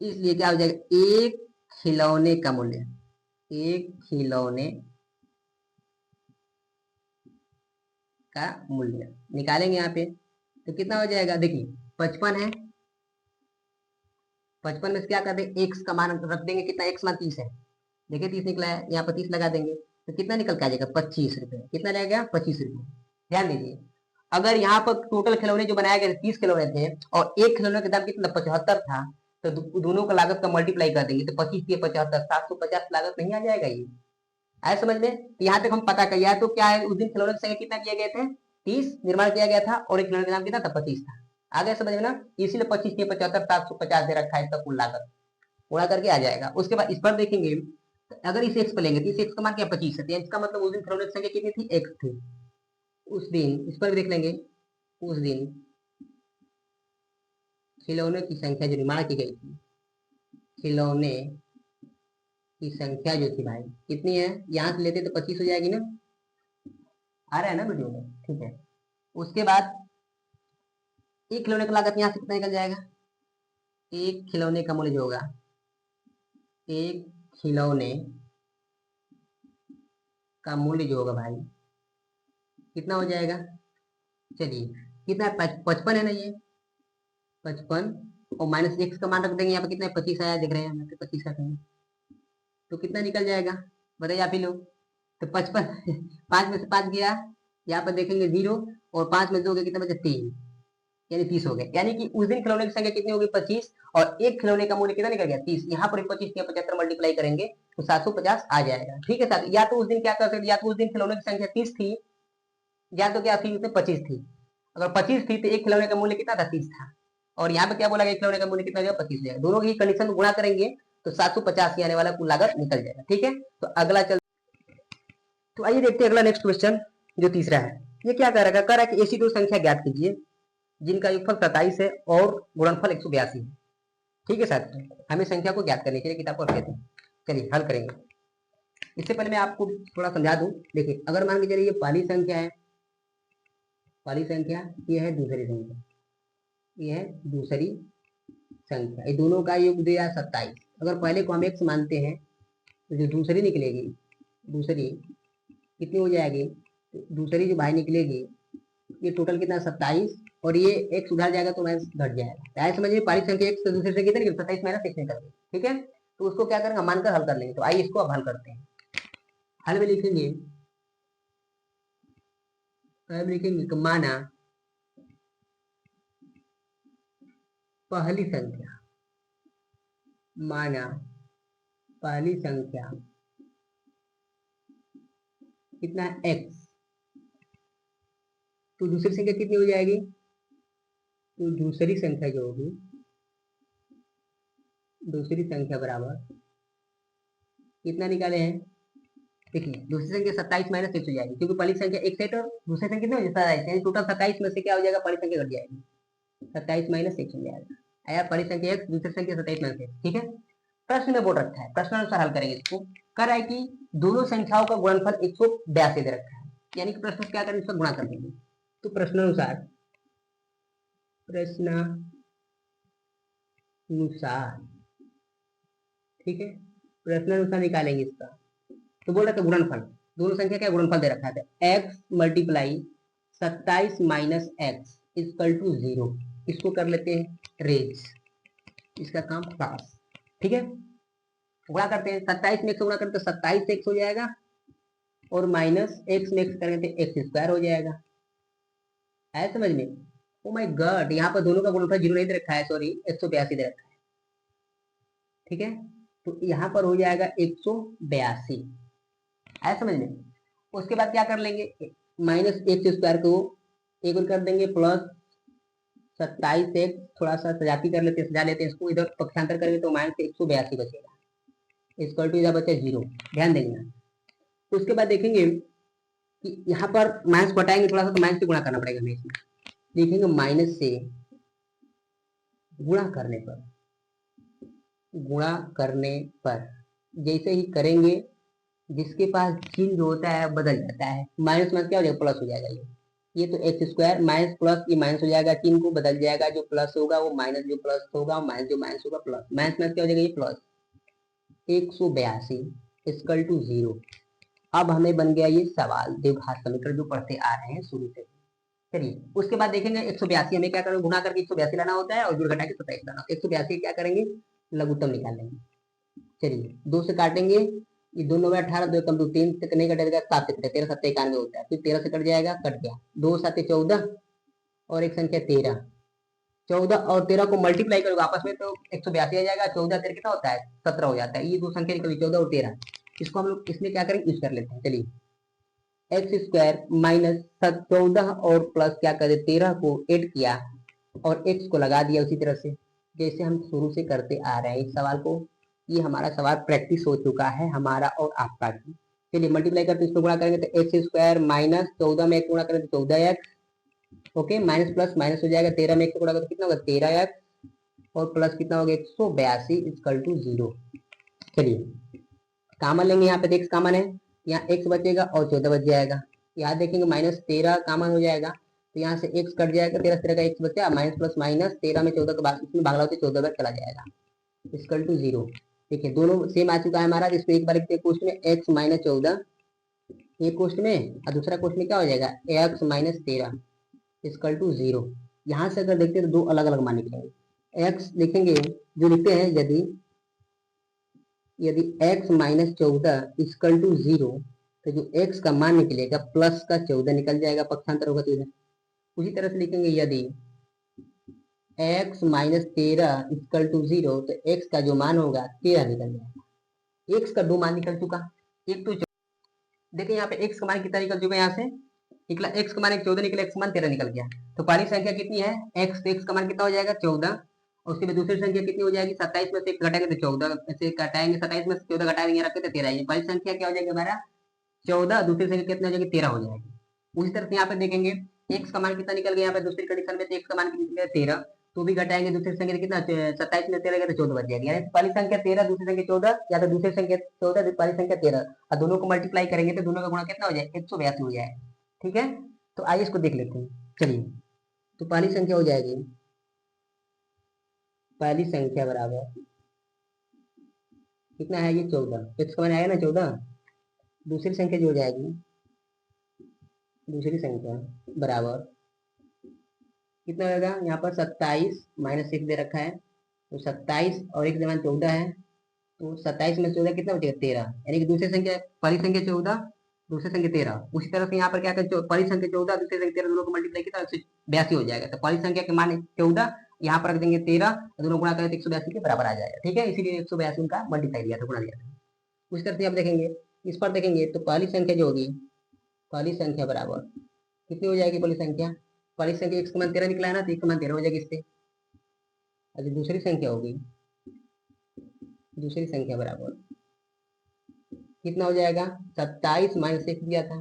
इसलिए क्या हो जाएगा, एक खिलौने का मूल्य, एक खिलौने का मूल्य निकालेंगे यहाँ पे, तो कितना हो जाएगा, देखिए 55 है, 55 में से क्या कर देंगे, एक्स का मान रख देंगे, कितना एक्स मान 30 है, देखिए 30 निकला है, यहाँ पर 30 लगा देंगे, तो कितना निकल के आ जाएगा, 25 रुपए। कितना लगेगा, 25 रुपए। ध्यान दीजिए, अगर यहाँ पर टोटल खिलौने जो बनाए गए 30 खिलौने थे, और एक खिलौने का दाम कितना 75 था, तो दोनों का लागत का मल्टीप्लाई कर देंगे, तो 25 के 75, 750 लागत नहीं आ जाएगा ये, आए समझ में। तो यहाँ तक हम पता कर, तो क्या है, उस दिन खिलौने की संख्या कितना किए गए थे, 30 निर्माण किया गया था, और एक खिलौने का दाम कितना था, 25 था। आ गया समझ में ना, इसीलिए 25 के 75, 750 दे रखा है, इसका कुल लागत पूरा करके आ जाएगा। उसके बाद इस पर देखेंगे, अगर इस एक्स पर लेंगे तो इस एक्स का मान क्या, 25 है, इसका मतलब उस दिन खिलौने की संख्या कितनी थी, एक्स थी उस दिन। इस पर भी देख लेंगे, उस दिन खिलौने की संख्या जो निर्माण की गई थी, खिलौने की संख्या जो थी भाई कितनी है, यहाँ से लेते तो 25 हो जाएगी ना, आ रहा है ना वीडियो में, ठीक है। उसके बाद एक खिलौने का लागत यहाँ से कितना निकल जाएगा, एक खिलौने का मूल्य जो होगा एक खिलौने का मूल्य जो होगा भाई कितना हो जाएगा, चलिए कितना है, 55 है ना ये, 55 और माइनस एक्स का मान रख देंगे यहाँ पे, कितना है 25 आया, देख रहे हैं यहाँ पे 25 रखेंगे तो कितना निकल जाएगा, बताइए आप ही लोग। तो 55 5 में से 5 गया, यहाँ पर देखेंगे 0 और 5 में 2 गया, कितना बचा 3, यानी 30 हो गए। यानी कि उस दिन खिलौने की संख्या कितनी होगी 25 और एक खिलौने का मूल्य कितना निकल गया 30। यहाँ पर 25 या 75 मल्टीप्लाई करेंगे तो 750 आ जाएगा। ठीक है साथ, या तो उस दिन क्या कर सकते, या तो उस दिन खिलौने की संख्या 30 थी, या तो क्या थी उसमें 25 थी। अगर 25 थी तो एक खिलौने का मूल्य कितना था 30 था, और यहाँ पे क्या बोला गया एक खिलौने का मूल्य कितना हो 25 जाएगा। दोनों की कंडीशन गुणा करेंगे तो 750 आने वाला कुल लागत निकल जाएगा। ठीक है, तो अगला चल, तो आइए देखते हैं अगला नेक्स्ट क्वेश्चन जो तीसरा है। ये क्या कह रहा है कि ऐसी दो संख्या ज्ञात कीजिए जिनका योगफल 27 है और गुणनफल 182 है। ठीक है साथ, हमें संख्या को ज्ञात करने के लिए किताब को रखे थे। चलिए हल करेंगे। इससे पहले मैं आपको थोड़ा समझा दूं। देखिए अगर मान के चलिए ये पहली संख्या है, पहली संख्या ये है दूसरी संख्या, ये है दूसरी संख्या, ये दोनों का योग दिया 27। अगर पहले को हम x मानते हैं तो जो दूसरी निकलेगी, दूसरी कितनी हो जाएगी, दूसरी जो भाई निकलेगी ये टोटल कितना 27 और ये x उधर जाएगा तो माइनस घट जाएगा। ऐसे समझिए पहली संख्या x तो दूसरे से कितनी 27 माइनस x निकल गई। ठीक है, तो उसको क्या करेंगे मानकर हल कर लेंगे। तो आइए इसको अब हल करते हैं। हल में लिखेंगे, लिखेंगे माना पहली संख्या, माना पहली संख्या कितना है x, तो दूसरी संख्या कितनी हो जाएगी, तो दूसरी संख्या जो होगी, दूसरी संख्या बराबर कितना निकाले हैं, देखिए दूसरी संख्या 27 माइनस x हो जाएगी, क्योंकि पहली संख्या x है तो दूसरी संख्या कितनी हो जाएगी 27, यानी टोटल 27 में से क्या हो जाएगा पहली संख्या घट जाएगी, 27 माइनस x हो जाएगा। आया पहली संख्या x, दूसरी संख्या 27 माइनस x। ठीक है, प्रश्न में बोल रखा है, प्रश्न अनुसार हल करेंगे इसको। कर रहा है कि दोनों संख्याओं का गुणनफल 182 दे रखा है, यानी कि प्रश्न क्या करेंगे इसका गुणा कर देंगे। तो प्रश्न अनुसार ठीक है, प्रश्न अनुसार निकालेंगे इसका। तो बोल रहा था गुणनफल, दोनों संख्या का गुणनफल दे रखा है, x multiply 27 minus x equal to 0। इसको कर लेते हैं रेज, इसका काम पास। ठीक है, गुणा करते हैं, 27 में x गुणा करते हैं 27 x हो जाएगा और माइनस x में x करेंगे तो x स्क्वायर हो जाएगा। है समझ में? ओ माय गॉड, यहाँ पर दोनों का गुणनफल 0 नहीं दे रखा है, सॉरी 182 दे रखा है। ठीक है, तो यहाँ पर हो जाएगा 182। है समझ में? उसके बाद क्या कर लेंगे, माइनस एक्स स्क्वायर को एक और कर देंगे प्लस 27 एक्स, थोड़ा सा सजाती कर लेते हैं, सजा लेते हैं इसको, इधर पक्षांतर करेंगे तो माइनस 182 बचेगा, इक्वल टू इधर बचा 0। ध्यान देंगे ना। उसके बाद देखेंगे कि यहाँ पर माइनस घटाएंगे थोड़ा सा तो माइनस से गुणा करना पड़ेगा हमें इसमें। देखेंगे माइनस से गुणा करने पर, गुणा करने पर जैसे ही करेंगे जिसके पास चिन्ह जो होता है बदल जाता है, माइनस माइनस क्या हो जाएगा प्लस हो जाएगा। ये तो एक्स स्क्वायर माइनस प्लस, ये माइनस हो जाएगा, चिन्ह को बदल जाएगा, जो प्लस होगा वो माइनस, जो प्लस होगा माइनस, जो माइनस होगा प्लस, माइनस माइनस क्या हो जाएगा ये प्लस, 182 इक्वल टू 0। अब हमें बन गया ये सवाल द्विघात समीकरण जो पढ़ते आ रहे हैं शुरू से। चलिए उसके बाद देखेंगे 182 हमें क्या करेंगे, गुणा करके 182 लाना होता है और जुड़ घटा के 27 लाना होता है। 182 क्या करेंगे, लघुत्तम निकाल लेंगे। चलिए 2 से काटेंगे, ये 2 9 18, 2 कम 2 3 से नहीं कटेगा, 7 से कटे 13 7 91 होता है, फिर 13 से कट जाएगा, कट गया, 2 7 14 और एक संख्या 13, 14 और 13 को मल्टीप्लाई करोगे आपस में तो 182 आ जाएगा, 14 13 कितना होता है 17 हो जाता है। ये दो संख्या निकली 14 और 13, इसको हम लोग इसमें क्या करेंगे यूज कर लेते हैं। चलिए एक्स स्क्वायर माइनस 14 और प्लस क्या करे 13 को ऐड किया और एक्स को लगा दिया उसी तरह से जैसे हम शुरू से करते आ रहे हैं इस सवाल को। ये हमारा सवाल प्रैक्टिस हो चुका है हमारा और आपका भी। चलिए मल्टीप्लाई करते इसको गुणा करेंगे तो एक्स स्क्वायर माइनस 14 में एक गुणा करेंगे तो 14 x, okay, minus plus minus हो जाएगा, 13 में एक गुणा करेंगे तो कितना होगा 13 एक्स और प्लस कितना होगा 182 इक्वल टू 0। चलिए कॉमन लेंगे, यहाँ पे एक्स कॉमन है, यहाँ एक्स बचेगा और 14 बच जाएगा। यहाँ देखेंगे माइनस 13 कॉमन हो जाएगा तो यहाँ से एक्स कट जाएगा, 13 13 का एक्स बचा, माइनस प्लस माइनस 13 में 14 के बाद इसमें भागला होते 14 बार चला जाएगा इक्वल टू 0। देखिए दोनों सेम आ चुका है हमारा। इसमें एक बार लिखते हैं क्वेश्चन में एक्स माइनस 14, एक क्वेश्चन में, और दूसरा क्वेश्चन में क्या हो जाएगा एक्स माइनस 13 इक्वल टू 0। यहाँ से अगर देखते हैं तो दो अलग अलग मान लिखेंगे। एक्स लिखेंगे जो लिखते हैं, यदि यदि x माइनस 14 इक्वल टू 0, तो जो x का मान निकलेगा प्लस का 14 निकल जाएगा, पक्षांतर होगा तो इधर। उसी तरह से लिखेंगे यदि x माइनस 13 इक्वल टू 0, तो x का जो मान होगा 13 निकल जाएगा। x का दो मान निकल चुका, एक तो देखिए यहाँ पे x का मान कितना निकल चुका है, यहाँ से निकला x का मान 14 निकला, x का मान 13 निकल गया। तो पहली संख्या कितनी है x, तो x का मान कितना हो जाएगा 14, और उसके बाद दूसरी संख्या कितनी हो जाएगी 27 में से एक घटाएंगे तो 14 से घटाएंगे, 27 में से 14 घटाएंगे रखे तो 13। पहली संख्या क्या हो जाएगी हमारा 14, दूसरी संख्या कितनी हो जाएगी 13 हो जाएगी। उसी तरह से यहाँ पे देखेंगे x का मान कितना निकल गया, यहाँ पे दूसरी कंडीशन में x का मान कितना निकल गया 13, तो भी घटाएंगे दूसरी संख्या कितना 27 में 13 गया तो 14 बच जाएगी। यानी पहली संख्या 13 दूसरी संख्या 14, या तो दूसरी संख्या 14 पहली संख्या 13, और दोनों को मल्टीप्लाई करेंगे तो दोनों का गुणा कितना हो जाए 182 हो जाए। ठीक है, तो आइए इसको देख लेते हैं। चलिए, तो पहली संख्या हो जाएगी, पहली संख्या बराबर कितना है ये 14, x का मान आएगा ना 14। दूसरी संख्या जो हो जाएगी, दूसरी संख्या बराबर कितना होगा, यहाँ पर 27 माइनस 1 दे रखा है, तो 27 और 1 जमा 14 है, तो 27 में 14 कितना बचेगा 13। यानी कि दूसरी संख्या, पहली संख्या 14, दूसरी संख्या 13। उसी तरह से यहाँ पर क्या करें, पहली संख्या 14 दूसरी संख्या 13 दोनों को मल्टीप्लाई किया 182 हो जाएगा। तो पहली संख्या के मान 14, यहाँ पर रख देंगे 13, दोनों गुणा करें तो 182 के बराबर आ जाएगा। ठीक है, इसीलिए 182 का मल्टीप्लाई दिया था, गुणा दिया था। उस तरह से आप देखेंगे, इस पर देखेंगे तो पहली संख्या जो होगी, पहली संख्या बराबर कितनी हो जाएगी, पहली संख्या x का मान 13 निकला है ना, तो x का मान 13 हो जाएगी इससे। अच्छा, दूसरी संख्या होगी, दूसरी संख्या बराबर कितना हो जाएगा 27 माइनस 1 दिया था,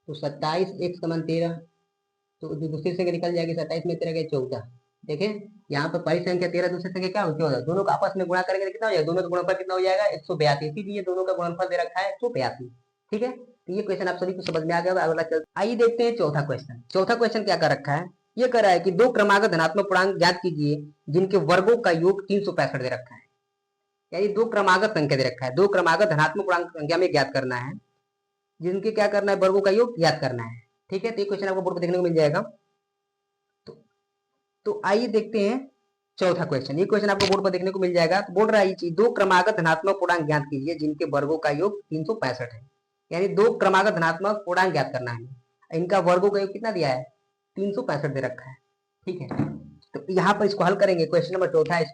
तो 27 x का मान 13, तो जो दूसरी संख्या निकल जाएगी 27 में 13 गया 14। देखें यहाँ पर पहली संख्या 13, दूसरी संख्या क्या हो 14, दोनों का आपस में गुणा करेंगे तो कितना हो जाएगा, दोनों का गुणनफल कितना हो जाएगा 182। इसीलिए दोनों का गुणनफल दे रखा है 182। ठीक है, तो ये क्वेश्चन आप सभी को समझ में आ गया। अगला चलते आइए देखते हैं चौथा क्वेश्चन। चौथा क्वेश्चन क्या कर रखा है, ये कह रहा है कि दो क्रमागत धनात्मक पूर्णांक ज्ञात कीजिए जिनके वर्गों का योग 365 दे रखा है। यानी दो क्रमागत संख्या दे रखा है, दो क्रमागत धनात्मक पूर्णांक संख्या में ज्ञात करना है, जिनके क्या करना है वर्गों का योग ज्ञात करना है। ठीक है, तो ये क्वेश्चन आपको बोर्ड पर देखने को मिल जाएगा। तो आइए देखते हैं चौथा क्वेश्चन। ये क्वेश्चन आपको बोर्ड पर देखने को मिल जाएगा। तो बोल रहा है ये दो क्रमागत धनात्मक पूर्णांक ज्ञात कीजिए जिनके वर्गों का योग 365 है। यानी दो क्रमागत धनात्मक पूर्णांक ज्ञात करना है, इनका वर्गों का योग कितना दिया है 365 दे रखा है। ठीक है, तो यहाँ पर इसको हल करेंगे। क्वेश्चन नंबर चौथा है,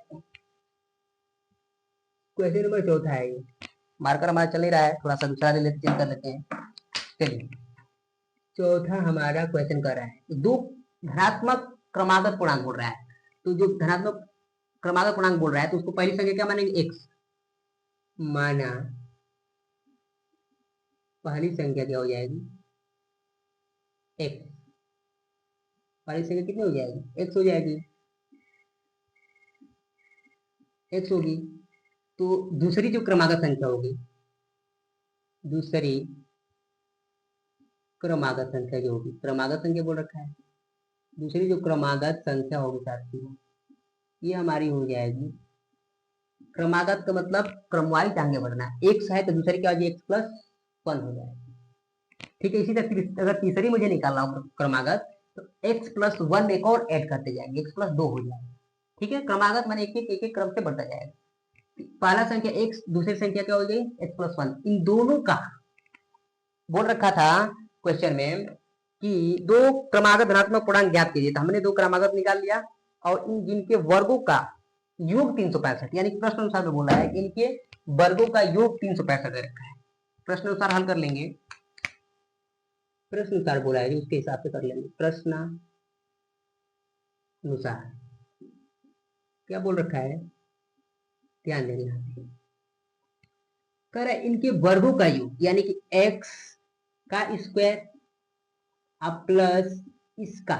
क्वेश्चन नंबर चौथा है। ये मार्कर हमारा चल नहीं रहा है, थोड़ा सा दूसरा ले लेते, चेंज कर लेते हैं। चलिए, चौथा हमारा क्वेश्चन कर रहा है दो धनात्मक क्रमागत पूर्णांक बोल रहा है। तो जो धनात्मक क्रमागत पूर्णांक बोल रहा है तो उसको पहली संख्या क्या मानेंगे x, माना पहली संख्या क्या हो जाएगी x, पहली संख्या कितनी हो जाएगी x हो जाएगी, x होगी। तो दूसरी जो क्रमागत संख्या होगी, दूसरी क्रमागत संख्या जो होगी, क्रमागत संख्या बोल रखा है, दूसरी जो क्रमागत संख्या होगी साथियों, ये हमारी हो जाएगी, क्रमागत का मतलब क्रमवाइज आगे बढ़ना है। x है तो दूसरी क्या हो जाएगी x+1 हो जाएगी। ठीक है, इसी तरह अगर तीसरी मुझे निकालना हो क्रमागत, तो x+1 एक और ऐड करते जाएंगे, x+2 हो जाएगा। ठीक है, क्रमागत माने एक एक क्रम से बढ़ता जाएगा। पहला संख्या x, दूसरी संख्या क्या हो गई x+1। इन दोनों का बोल रखा था क्वेश्चन में कि दो क्रमागत धनात्मक पूर्णांक ज्ञात कीजिए, तो हमने दो क्रमागत निकाल लिया और इन जिनके वर्गों का योग 365, यानी प्रश्न अनुसार बोला है कि इनके वर्गों का योग 365 दे रखा है। प्रश्न अनुसार हल कर लेंगे, प्रश्न अनुसार बोला है उसके हिसाब से कर लेंगे। प्रश्न अनुसार क्या बोल रखा है, ध्यान देना, कह रहा है इनके वर्गों का योग, यानी कि x का स्क्वायर अब प्लस इसका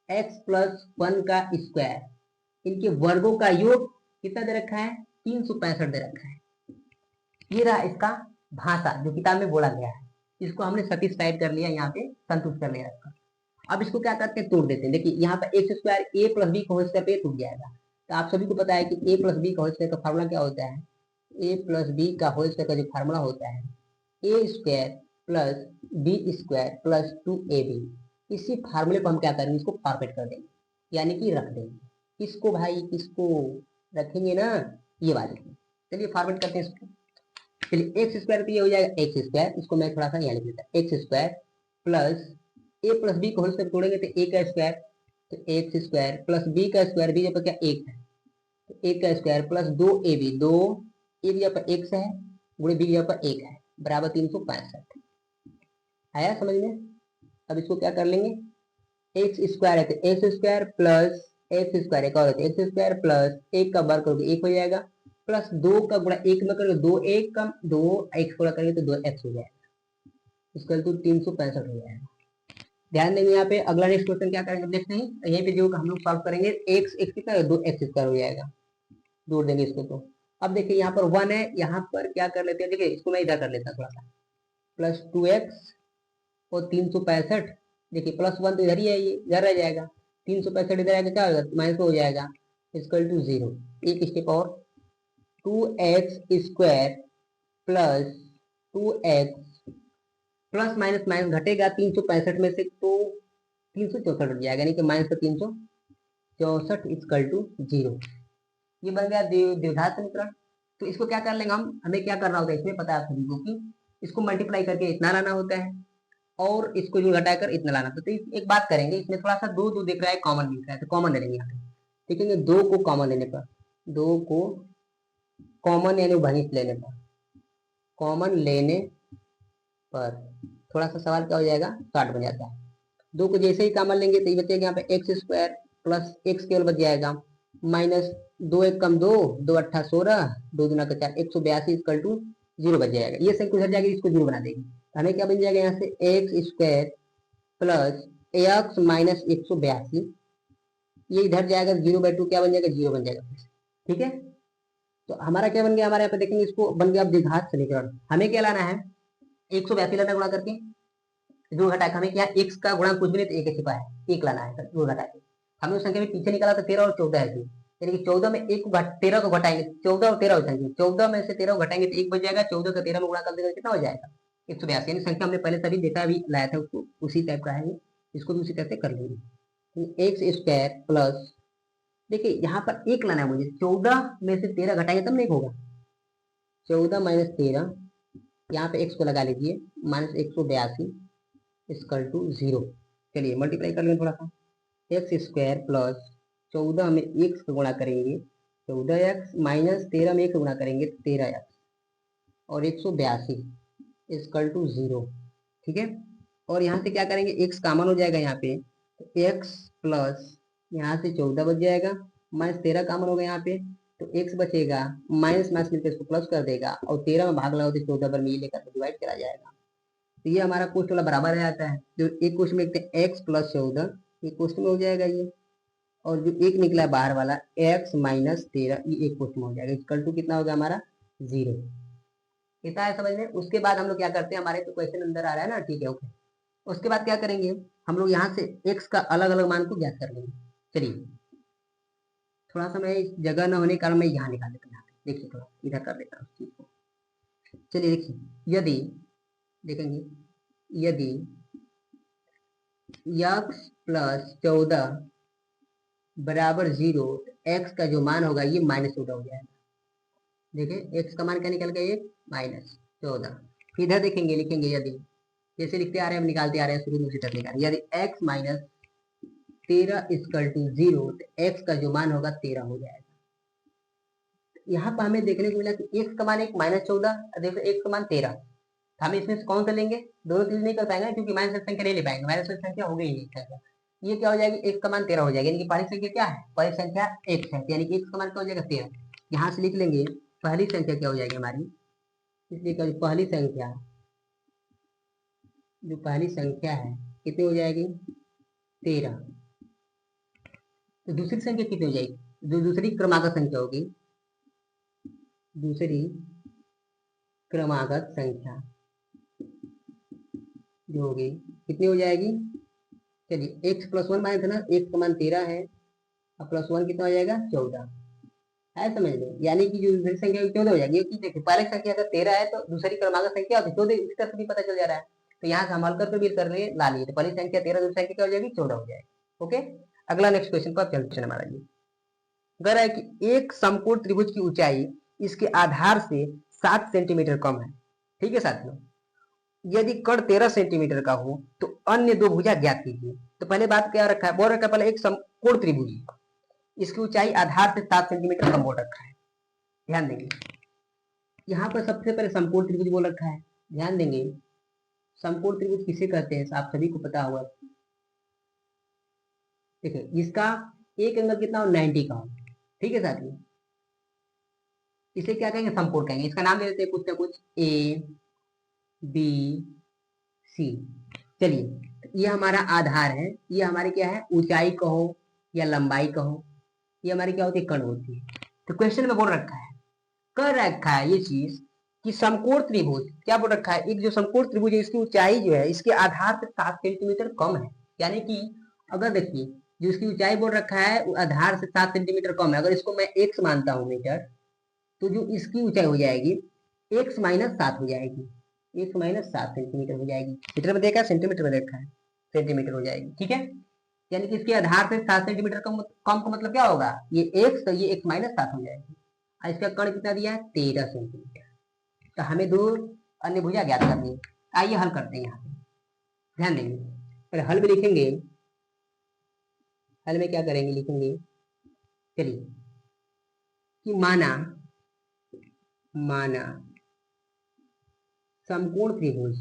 x+1 का स्क्वायर, इनके वर्गों का योग कितना दे रखा है 365 दे रखा है। ये रहा इसका भाषा जो किताब में बोला गया है, इसको हमने सेटिस्फाइड कर लिया, यहाँ पे संतुष्ट कर लिया इसका। अब इसको क्या करते हैं, तोड़ देते हैं। देखिए यहाँ पर x स्क्वायर a + b का होल स्क्वायर पे टूट जाएगा। तो आप सभी को पता है कि a + b का होल स्क्वायर का फॉर्मूला क्या होता है, ए प्लस बी का होल स्क्वायर का जो फार्मूला होता है A square plus B square plus 2ab, इसी फार्मूले को हम क्या करेंगे, इसको फॉर्मेट कर देंगे, यानी कि रख देंगे। किसको भाई, किसको रखेंगे ना, ये वाले को। चलिए फॉर्मेट करते हैं इसको। चलिए एक्स स्क्वायर तो ये हो जाएगा एक्स स्क्वायर, इसको मैं थोड़ा सा यहाँ लिख लेता हूँ, एक्स स्क्वायर प्लस ए प्लस बी को होल स्क्वायर तोड़ेंगे तो ए का स्क्वायर, तो एक्स स्क्वायर प्लस बी का स्क्वायर, बी जब क्या एक है, तो ए का स्क्वायर प्लस 2ab, 2ab जब एक्स है गुणे बी जब एक है बराबर 365। आया समझ में। अब इसको क्या कर लेंगे, एक्स स्क्वायर है तो x square plus x square एक और है एक्स स्क्वायर प्लस एक का वर्ग करोगे एक हो जाएगा, प्लस 2 का गुणा एक में करोगे 2 एक कम 2 एक्स गुणा करेंगे तो 2x हो जाएगा, इसका तो 365 हो जाएगा। ध्यान देंगे यहाँ पे अगला नेक्स्ट क्वेश्चन क्या करेंगे देखते हैं, यहीं पे जो हम लोग सॉल्व करेंगे एक्स एक्स कितना है 2x स्क्वायर हो जाएगा, जोड़ देंगे इसको। तो अब देखिए यहाँ पर 1 है, यहाँ पर क्या कर लेते हैं, देखिए इसको मैं इधर कर लेता हूँ थोड़ा सा, प्लस 2x और 365, देखिए प्लस 1 तो इधर ही है, ये इधर रह जाएगा, 365 इधर आएगा क्या होगा माइनस हो जाएगा, इक्वल टू 0। एक स्टेप और, 2x square plus 2x plus minus minus घटेगा 365 में से तो 364 बन जाएगा, यानी कि माइनस का 364 इक्वल टू 0। ये बन गया द्विघात समीकरण। तो इसको क्या कर लेंगे हम, हमें क्या करना होता है इसमें पता है आप सभी को कि इसको मल्टीप्लाई करके इतना लाना होता है और इसको जो घटाकर इतना लाना होता है। तो एक बात करेंगे, इसमें थोड़ा सा दो दो दिख रहा है, कॉमन दिख रहा है, तो कॉमन ले लेंगे यहाँ पे। देखेंगे 2 को कॉमन लेने पर, 2 को कॉमन यानी भंगित लेने पर, कॉमन लेने पर थोड़ा सा सवाल क्या हो जाएगा, शॉर्ट बन जाता है। 2 को जैसे ही कॉमन लेंगे तो ये बचेगा यहाँ पे एक्स स्क्वायर प्लस एक्स केवल बच जाएगा, माइनस 2 एक कम 2, 2 अट्ठा 16, 2 दूना का 4, 182 इक्वल टू 0 बच जाएगा। ये संख्या उधर जाएगी, इसको 0 बना देंगे, हमें क्या बन जाएगा यहाँ से x square plus x minus 182, ये इधर जाएगा 0/2 क्या बन जाएगा, 0 बन जाएगा। ठीक है, तो हमारा क्या बन गया, हमारे यहाँ पे देखेंगे इसको बन गया द्विघात समीकरण। हमें क्या लाना है, 182 लाना गुणा करके, जो घटा के हमें क्या एक्स का गुणा कुछ भी नहीं तो एक छिपा है, एक लाना है, जो घटा के हमने उस संख्या में पीछे निकाला तो 13 और 14 है, यानी कि 14 में एक 13 को घटाएंगे, 14 और 13 हो जाएंगे, 14 में से 13 को घटाएंगे तो एक बच जाएगा, 14 का 13 में गुणा कर देगा कितना हो जाएगा 182, यानी संख्या हमने पहले सभी डेटा भी लाया था उसको उसी टाइप का है, इसको भी उसी तरह से कर लेंगे। एक्स स्क्वायर प्लस, देखिए यहाँ पर एक लाना है मुझे, 14 में से 13 घटाएंगे तब नहीं होगा, 14 माइनस 13, यहाँ पे एक्स को लगा लीजिए, माइनस 182 इक्वल टू 0। चलिए मल्टीप्लाई कर लेंगे थोड़ा सा, एक्स स्क्वायर प्लस 14 में एक्स का गुणा करेंगे 14x माइनस 13 में 1 गुणा करेंगे 13x और 182 इक्वल टू 0। ठीक है, और यहाँ से क्या करेंगे, x कॉमन हो जाएगा यहाँ पे, तो x प्लस यहाँ से 14 बच जाएगा, माइनस 13 कॉमन होगा यहाँ पे, तो x बचेगा, माइनस माइनस मिलकर इसको प्लस कर देगा और 13 में भाग लगाओ तो 14 पर मिल लेकर डिवाइड करा जाएगा। तो ये हमारा क्वेश्चन वाला बराबर आ जाता है, जो एक क्वेश्चन में लिखते हैं x प्लस 14, ये क्वेश्चन में हो जाएगा ये, और जो एक निकला है बाहर वाला x माइनस 13, ये एक क्वेश्चन हो जाएगा, इक्वल टू कितना होगा हमारा 0। कितना है समझ में। उसके बाद हम लोग क्या करते हैं, हमारे तो क्वेश्चन अंदर आ रहा है ना, ठीक है ओके। उसके बाद क्या करेंगे हम लोग, यहाँ से x का अलग अलग मान को ज्ञात कर लेंगे। चलिए थोड़ा सा मैं जगह न होने के कारण मैं यहाँ निकाल लेता हूँ, देखिए थोड़ा इधर कर लेता हूँ चीज को। चलिए देखिए, यदि देखेंगे, यदि x प्लस 14 बराबर 0, एक्स का जो मान होगा ये माइनस 14 हो जाएगा। देखिए एक्स का मान क्या निकल गया, ये माइनस 14। फिर इधर देखेंगे, लिखेंगे यदि, जैसे लिखते आ रहे हैं हम निकालते आ रहे हैं शुरू में उसी तरह निकाल, यदि एक्स माइनस 13 इक्वल टू 0, तो एक्स का जो मान होगा 13 हो जाएगा। यहाँ पर हमें देखने को मिला कि एक्स का मान एक माइनस 14, देखो एक्स का मान 13, हम इसमें से कौन सा लेंगे, दोनों चीज नहीं कर पाएंगे क्योंकि माइनस संख्या नहीं ले पाएंगे, माइनस संख्या हो गई नहीं, ये क्या हो जाएगी, एक्स का मान 13 हो जाएगा, यानी कि पहली संख्या क्या है, पहली संख्या एक्स है, यानी कि एक्स का मान क्या हो जाएगा 13। यहाँ से लिख लेंगे पहली संख्या क्या हो जाएगी हमारी, इसलिए पहली संख्या, जो पहली संख्या है कितनी हो जाएगी 13, तो दूसरी संख्या कितनी हो जाएगी, जो दूसरी क्रमागत संख्या होगी, दूसरी क्रमागत संख्या जो होगी कितनी हो जाएगी, चलिए एक्स प्लस 1 माने थे ना, एक्स का मान 13 है, अब प्लस 1 कितना हो जाएगा 14, है समझ लो, यानी कि जो दूसरी संख्या 14 हो जाएगी, क्योंकि देखिए पहले संख्या अगर 13 है तो दूसरी क्रमांक संख्या होती है 14, इस तरह से भी पता चल जा रहा है। तो यहाँ संभाल कर भी करने ला लिए, तो पहली संख्या 13, दूसरी संख्या क्या हो जाएगी 14 हो जाएगी। ओके, अगला नेक्स्ट क्वेश्चन पर चलते हैं हमारा। ये कह रहा है कि एक समकोण त्रिभुज की ऊंचाई इसके आधार से 7 सेंटीमीटर कम है। ठीक है साथियों, यदि कर्ण 13 सेंटीमीटर का हो तो अन्य दो भुजा ज्ञात कीजिए। तो पहले बात क्या रखा है, बोल रखा है पहले एक समकोण त्रिभुज, इसकी ऊंचाई आधार से 7 सेंटीमीटर कम बोल रखा है। ध्यान देंगे, यहाँ पर सबसे पहले समकोण त्रिभुज बोल रखा है। ध्यान देंगे, समकोण त्रिभुज किसे कहते हैं आप सभी को पता होगा। देखिए इसका एक एंगल कितना हो, 90 का हो। ठीक है साथियों, इसे क्या कहेंगे, समकोण कहेंगे। इसका नाम दे देते हैं कुछ ना कुछ, ए बी सी। चलिए, ये हमारा आधार है, ये हमारी क्या है, ऊंचाई कहो या लंबाई कहो, ये हमारी क्या होती है, कर्ण होती है। तो क्वेश्चन में बोल रखा है, कर रखा है ये चीज कि समकोण त्रिभुज, क्या बोल रखा है, एक जो समकोण त्रिभुज है इसकी ऊंचाई जो है इसके आधार से 7 सेंटीमीटर कम है। यानी कि अगर देखिए जो इसकी ऊंचाई बोल रखा है वो आधार से 7 सेंटीमीटर कम है, अगर इसको मैं एक्स मानता हूं मीटर, तो जो इसकी ऊंचाई हो जाएगी एक्स माइनस 7 हो जाएगी, एक्स माइनस 7 सेंटीमीटर हो जाएगी। मीटर में देखा है, सेंटीमीटर में देखा है, सेंटीमीटर हो जाएगी। ठीक है, यानी कि इसके आधार से 7 सेंटीमीटर कम कम का मतलब क्या होगा, ये एक्स, तो ये एक्स माइनस 7 हो जाएगी। इसका कर्ण कितना दिया है, 13 सेंटीमीटर। तो हमें दो अन्य भुजा ज्ञात करनी है। आइए हल करते हैं यहाँ पे, ध्यान देंगे। पर हल में लिखेंगे, हल में क्या करेंगे, लिखेंगे चलिए कि माना माना समकोण त्रिभुज,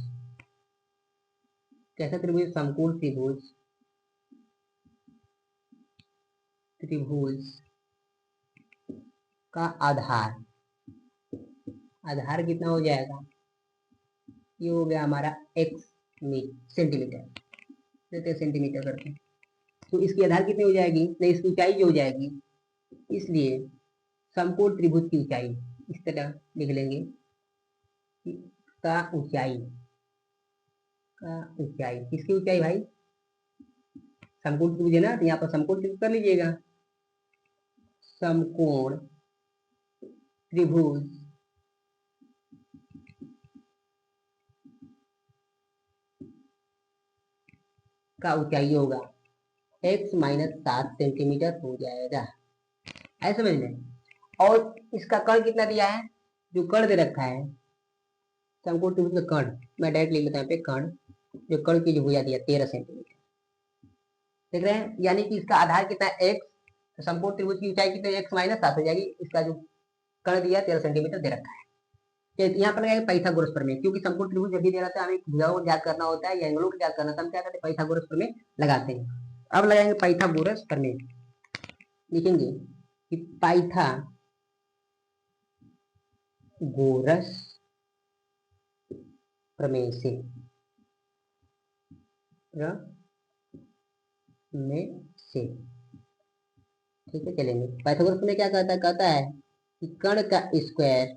कैसा त्रिभुज, समकोण त्रिभुज, त्रिभुज का आधार, आधार कितना हो जाएगा, ये हो गया हमारा एक्स सेंटीमीटर, देते सेंटीमीटर करते हैं। तो इसकी आधार कितनी हो जाएगी, नहीं इसकी ऊंचाई जो हो जाएगी, इसलिए समकोण त्रिभुज की ऊंचाई इस तरह लिख लेंगे का ऊंचाई, का ऊंचाई, किसकी ऊंचाई भाई, समकोण त्रिभुज है ना, तो यहाँ पर समकोण त्रिभुज कर लीजिएगा। समकोण त्रिभुज का ऊंचाई होगा x माइनस 7 सेंटीमीटर हो जाएगा, ऐसे समझ लें। और इसका कर्ण कितना दिया है, जो कर्ण दे रखा है समकोण त्रिभुज का कर्ण, मैं डायरेक्ट लिख लेता हूँ पे कर्ण, जो कर्ण की जो भुजा दिया 13 सेंटीमीटर, देख रहे हैं। यानी कि इसका आधार कितना है x, तो समकोण त्रिभुज की ऊंचाई कितनी, x माइनस 7 हो जाएगी। इसका जो कर्ण दिया 13 सेंटीमीटर दे रखा है। तो यहाँ पर लगाएंगे पाइथागोरस प्रमेय, क्योंकि समकोण त्रिभुज जब भी दे रहता है हमें भुजाओं को ज्ञात करना होता है या एंगलों को ज्ञात करना, तो हम क्या करते हैं, पाइथागोरस प्रमेय लगाते हैं। अब लगाएंगे पाइथागोरस प्रमेय, लिखेंगे कि पाइथागोरस प्रमेय से, ठीक है चलेंगे। पाइथागोरस प्रमेय क्या कहता है, कहता है कि कर्ण का स्क्वायर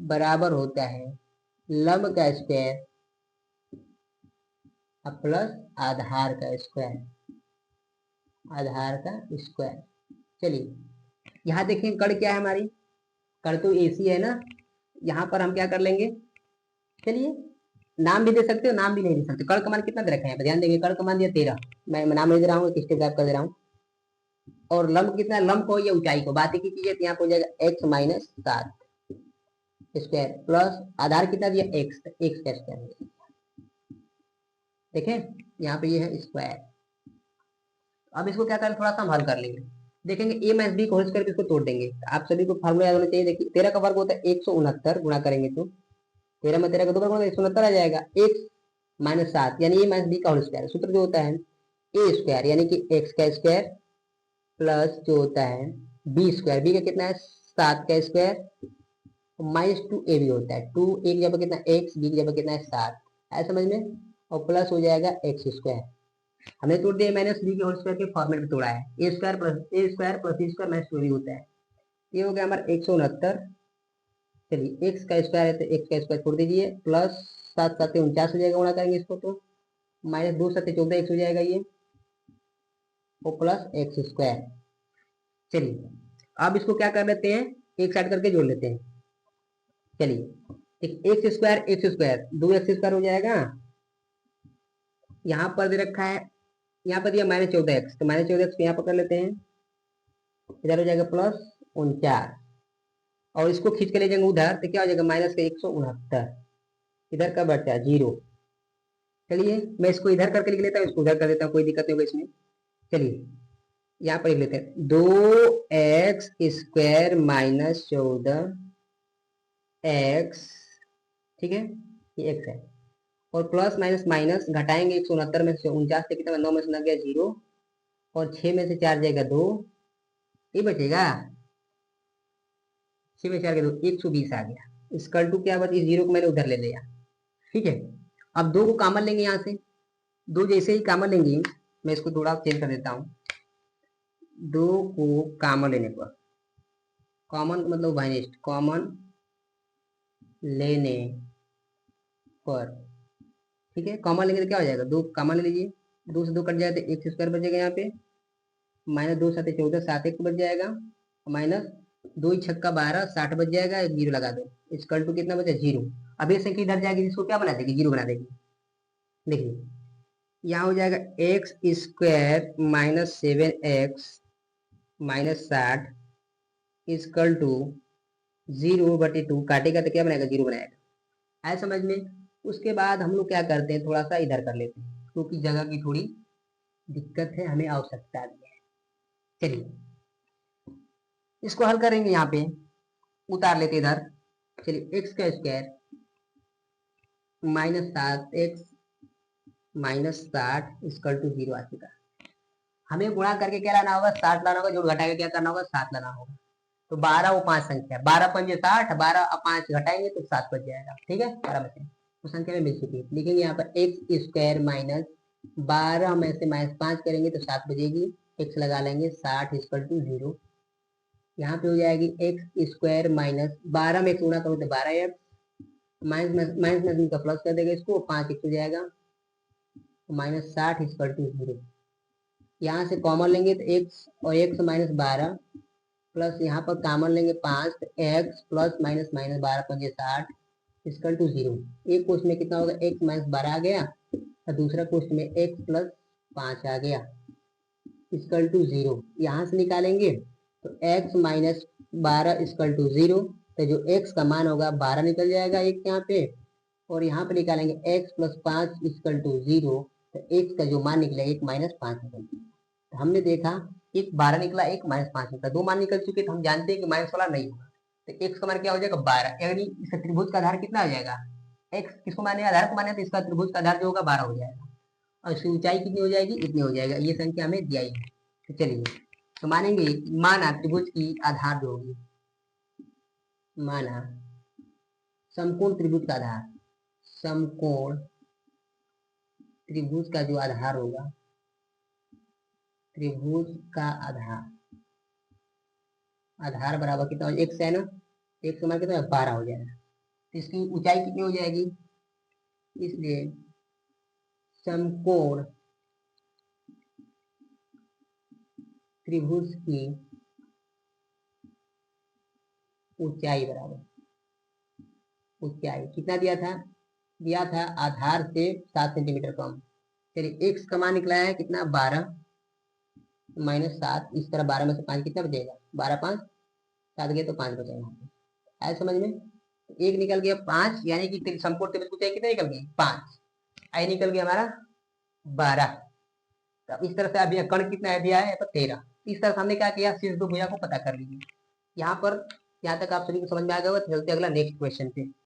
बराबर होता है लंब का स्क्वायर प्लस आधार का स्क्वायर, आधार का स्क्वायर। चलिए यहाँ देखिए कर्ण क्या है हमारी, कर्ण तो AC है ना, यहाँ पर हम क्या कर लेंगे, चलिए नाम भी दे सकते हो नाम भी नहीं दे सकते। कर्ण का मान कितना दे रखा है, ध्यान देंगे, कर्ण का मान दिया 13, मैं नाम नहीं दे रहा हूँ, एक स्टेप गायब कर दे रहा हूँ। और लंब कितना, लंब को या ऊंचाई को बात की चीज है, यहाँ पर हो जाएगा x माइनस 7 स्क्वायर प्लस आधार कितना दिया x, x का स्क्वायर। देखें यहाँ पे ये है स्क्वायर। अब इसको क्या करें, थोड़ा सा हम हल कर लेंगे, देखेंगे a माइनस बी को होल करके इसको तोड़ देंगे। आप सभी को फार्मूला याद होना चाहिए। देखिए 13 का वर्ग होता है 169, गुणा करेंगे तो 13 में 13 का 2 बार गुणा 169 आ जाएगा, x माइनस 7 यानी a माइनस बी का होल स्क्वायर। सूत्र जो होता है a स्क्वायर यानी कि x का स्क्वायर प्लस जो होता है b स्क्वायर, b का कितना है 7 का स्क्वायर माइनस 2ab होता है, 2 एक जगह कितना x, b की जगह कितना है 7, है समझ में, और प्लस हो जाएगा x स्क्वायर। हमने तोड़ दिया माइनस बी के होल स्क्वायर के फॉर्मेट में तोड़ा है, A square plus C square minus 2b होता है। ये हो गया हमारा 169। चलिए x का स्क्वायर है तो x का स्क्वायर छोड़ दीजिए, प्लस 7 7 49 हो जाएगा, गुणा करेंगे इसको तो माइनस 2 7 14 x हो जाएगा ये, और प्लस x स्क्वायर। चलिए अब इसको क्या कर लेते हैं, एक साइड करके जोड़ लेते हैं। चलिए एक्स स्क्वायर 2x² हो जाएगा। यहाँ पर दे रखा है, यहाँ पर दिया -14x, तो -14x यहाँ पर कर लेते हैं, इधर हो जाएगा +49, और इसको खींच के ले जाएंगे उधर तो क्या हो जाएगा -169, इधर का बचा 0। चलिए मैं इसको इधर करके लिख लेता हूँ, इसको उधर कर देता हूँ, कोई दिक्कत नहीं होगा इसमें। चलिए यहाँ पर लिख लेते हैं 2x² -14x, ठीक है, ये x है, और प्लस माइनस माइनस घटाएंगे 169 में से 49 से कितना 9 में से लग गया 0, और 6 में से 4 जाएगा 2, ये बचेगा 6 में 4 के 2 120 आ गया। इसकल टू क्या बचा, इस 0 को मैंने उधर ले लिया, ठीक है। अब 2 को कॉमन लेंगे, यहाँ से 2 जैसे ही कॉमन लेंगे, मैं इसको थोड़ा चेंज कर देता हूँ। 2 को कॉमन लेने पर, कॉमन मतलब वाइनेस्ट, कॉमन लेने पर, ठीक है, कॉमन लेंगे तो क्या हो जाएगा, 2 कॉमन ले लीजिए, 2 से 2 कट जाएगा तो x² बचेगा, यहाँ पे -2 7 14 7x बच जाएगा, -2 छक्का 12 60 बच जाएगा, एक 0 लगा दो, इसकल टू कितना बचा 0। अब ये संख्या इधर जाएगी, इसको क्या बना देगी 0 बना देगी। देखिए यहाँ हो जाएगा x² -7x -60 इसकल टू 0/2, काटेगा तो क्या बनाएगा 0 बनाएगा, आया समझ में। उसके बाद हम लोग क्या करते हैं, थोड़ा सा इधर कर लेते हैं, क्योंकि जगह की थोड़ी दिक्कत है, हमें आवश्यकता भी है। चलिए इसको हल करेंगे, यहाँ पे उतार लेते इधर। चलिए x² -7x -60 इसकल टू 0 आ चुका। हमें गुणा करके क्या लाना होगा, 60 लाना होगा, जो घटा के क्या करना होगा 7 लाना होगा। तो 12 वो 5 संख्या, 12 पंजे 60, 12 अब 5 घटाएंगे तो 7 बच जाएगा, ठीक है, 12 बचे तो संख्या में मिल चुकी है। लिखेंगे यहाँ पर x² -12 में से -5 करेंगे तो 7 बजेगी, x लगा लेंगे 60 इसकल टू 0। यहाँ पे हो जाएगी x² -12 में गुणा करो तो 12x, माइनस का प्लस कर देगा, इसको 5x हो जाएगा, -60 इसकल टू 0। यहाँ से कॉमन लेंगे तो x और x -12 प्लस यहाँ पर कॉमन लेंगे 5, तो x प्लस माइनस माइनस 12 पंजे 60 इसकल टू 0। एक क्वेश्चन में कितना होगा, x -12 आ गया, और दूसरा क्वेश्चन में x प्लस 5 आ गया इसकल टू 0। यहाँ से निकालेंगे तो x -12 इसकल टू 0, तो जो x का मान होगा 12 निकल जाएगा एक यहाँ पे, और यहाँ पे निकालेंगे x प्लस 5 इसकल टू 0, तो x का जो मान निकला 1 -5 निकल गया। तो हमने देखा एक 12 निकला, एक -5 निकला, 2 मान निकल चुके, तो हम जानते हैं कि माइनस वाला नहीं होगा, तो x का मान क्या हो जाएगा 12, यानी इस त्रिभुज का आधार कितना आ जाएगा, x किसको माने, आधार को माने, तो इसका त्रिभुज का आधार जो होगा 12 हो जाएगा, और इसकी ऊंचाई कितनी हो जाएगी, इतनी हो जाएगा, ये संख्या हमें दिया ही है। तो चलिए तो मानेंगे, माना त्रिभुज की आधार जो होगी, माना समकोण त्रिभुज का आधार, समकोण त्रिभुज का जो आधार होगा, त्रिभुज का आधार, आधार बराबर कितना हो, x है ना, x का मान कितना 12 हो जाएगा, तो इसकी ऊंचाई कितनी हो जाएगी, इसलिए समकोण त्रिभुज की ऊंचाई बराबर, ऊंचाई कितना दिया था आधार से 7 सेंटीमीटर कम। चलिए x का मान निकला है कितना 12 -7, इस तरह 12 में से 5 कितना बचेगा, 12 5 7 गया तो 5 बचेगा, आया समझ में। एक निकल गया 5, यानी कि समकोण त्रिभुज की ऊंचाई कितना निकल गई 5, आई निकल गया हमारा 12। तो इस तरह से अभी कर्ण कितना है दिया है 13। इस तरह से हमने क्या किया, शीर्ष दो भुजा को पता कर लीजिए। यहाँ पर यहाँ तक आप सभी को समझ में आ गया होगा, चलते अगला नेक्स्ट क्वेश्चन पे।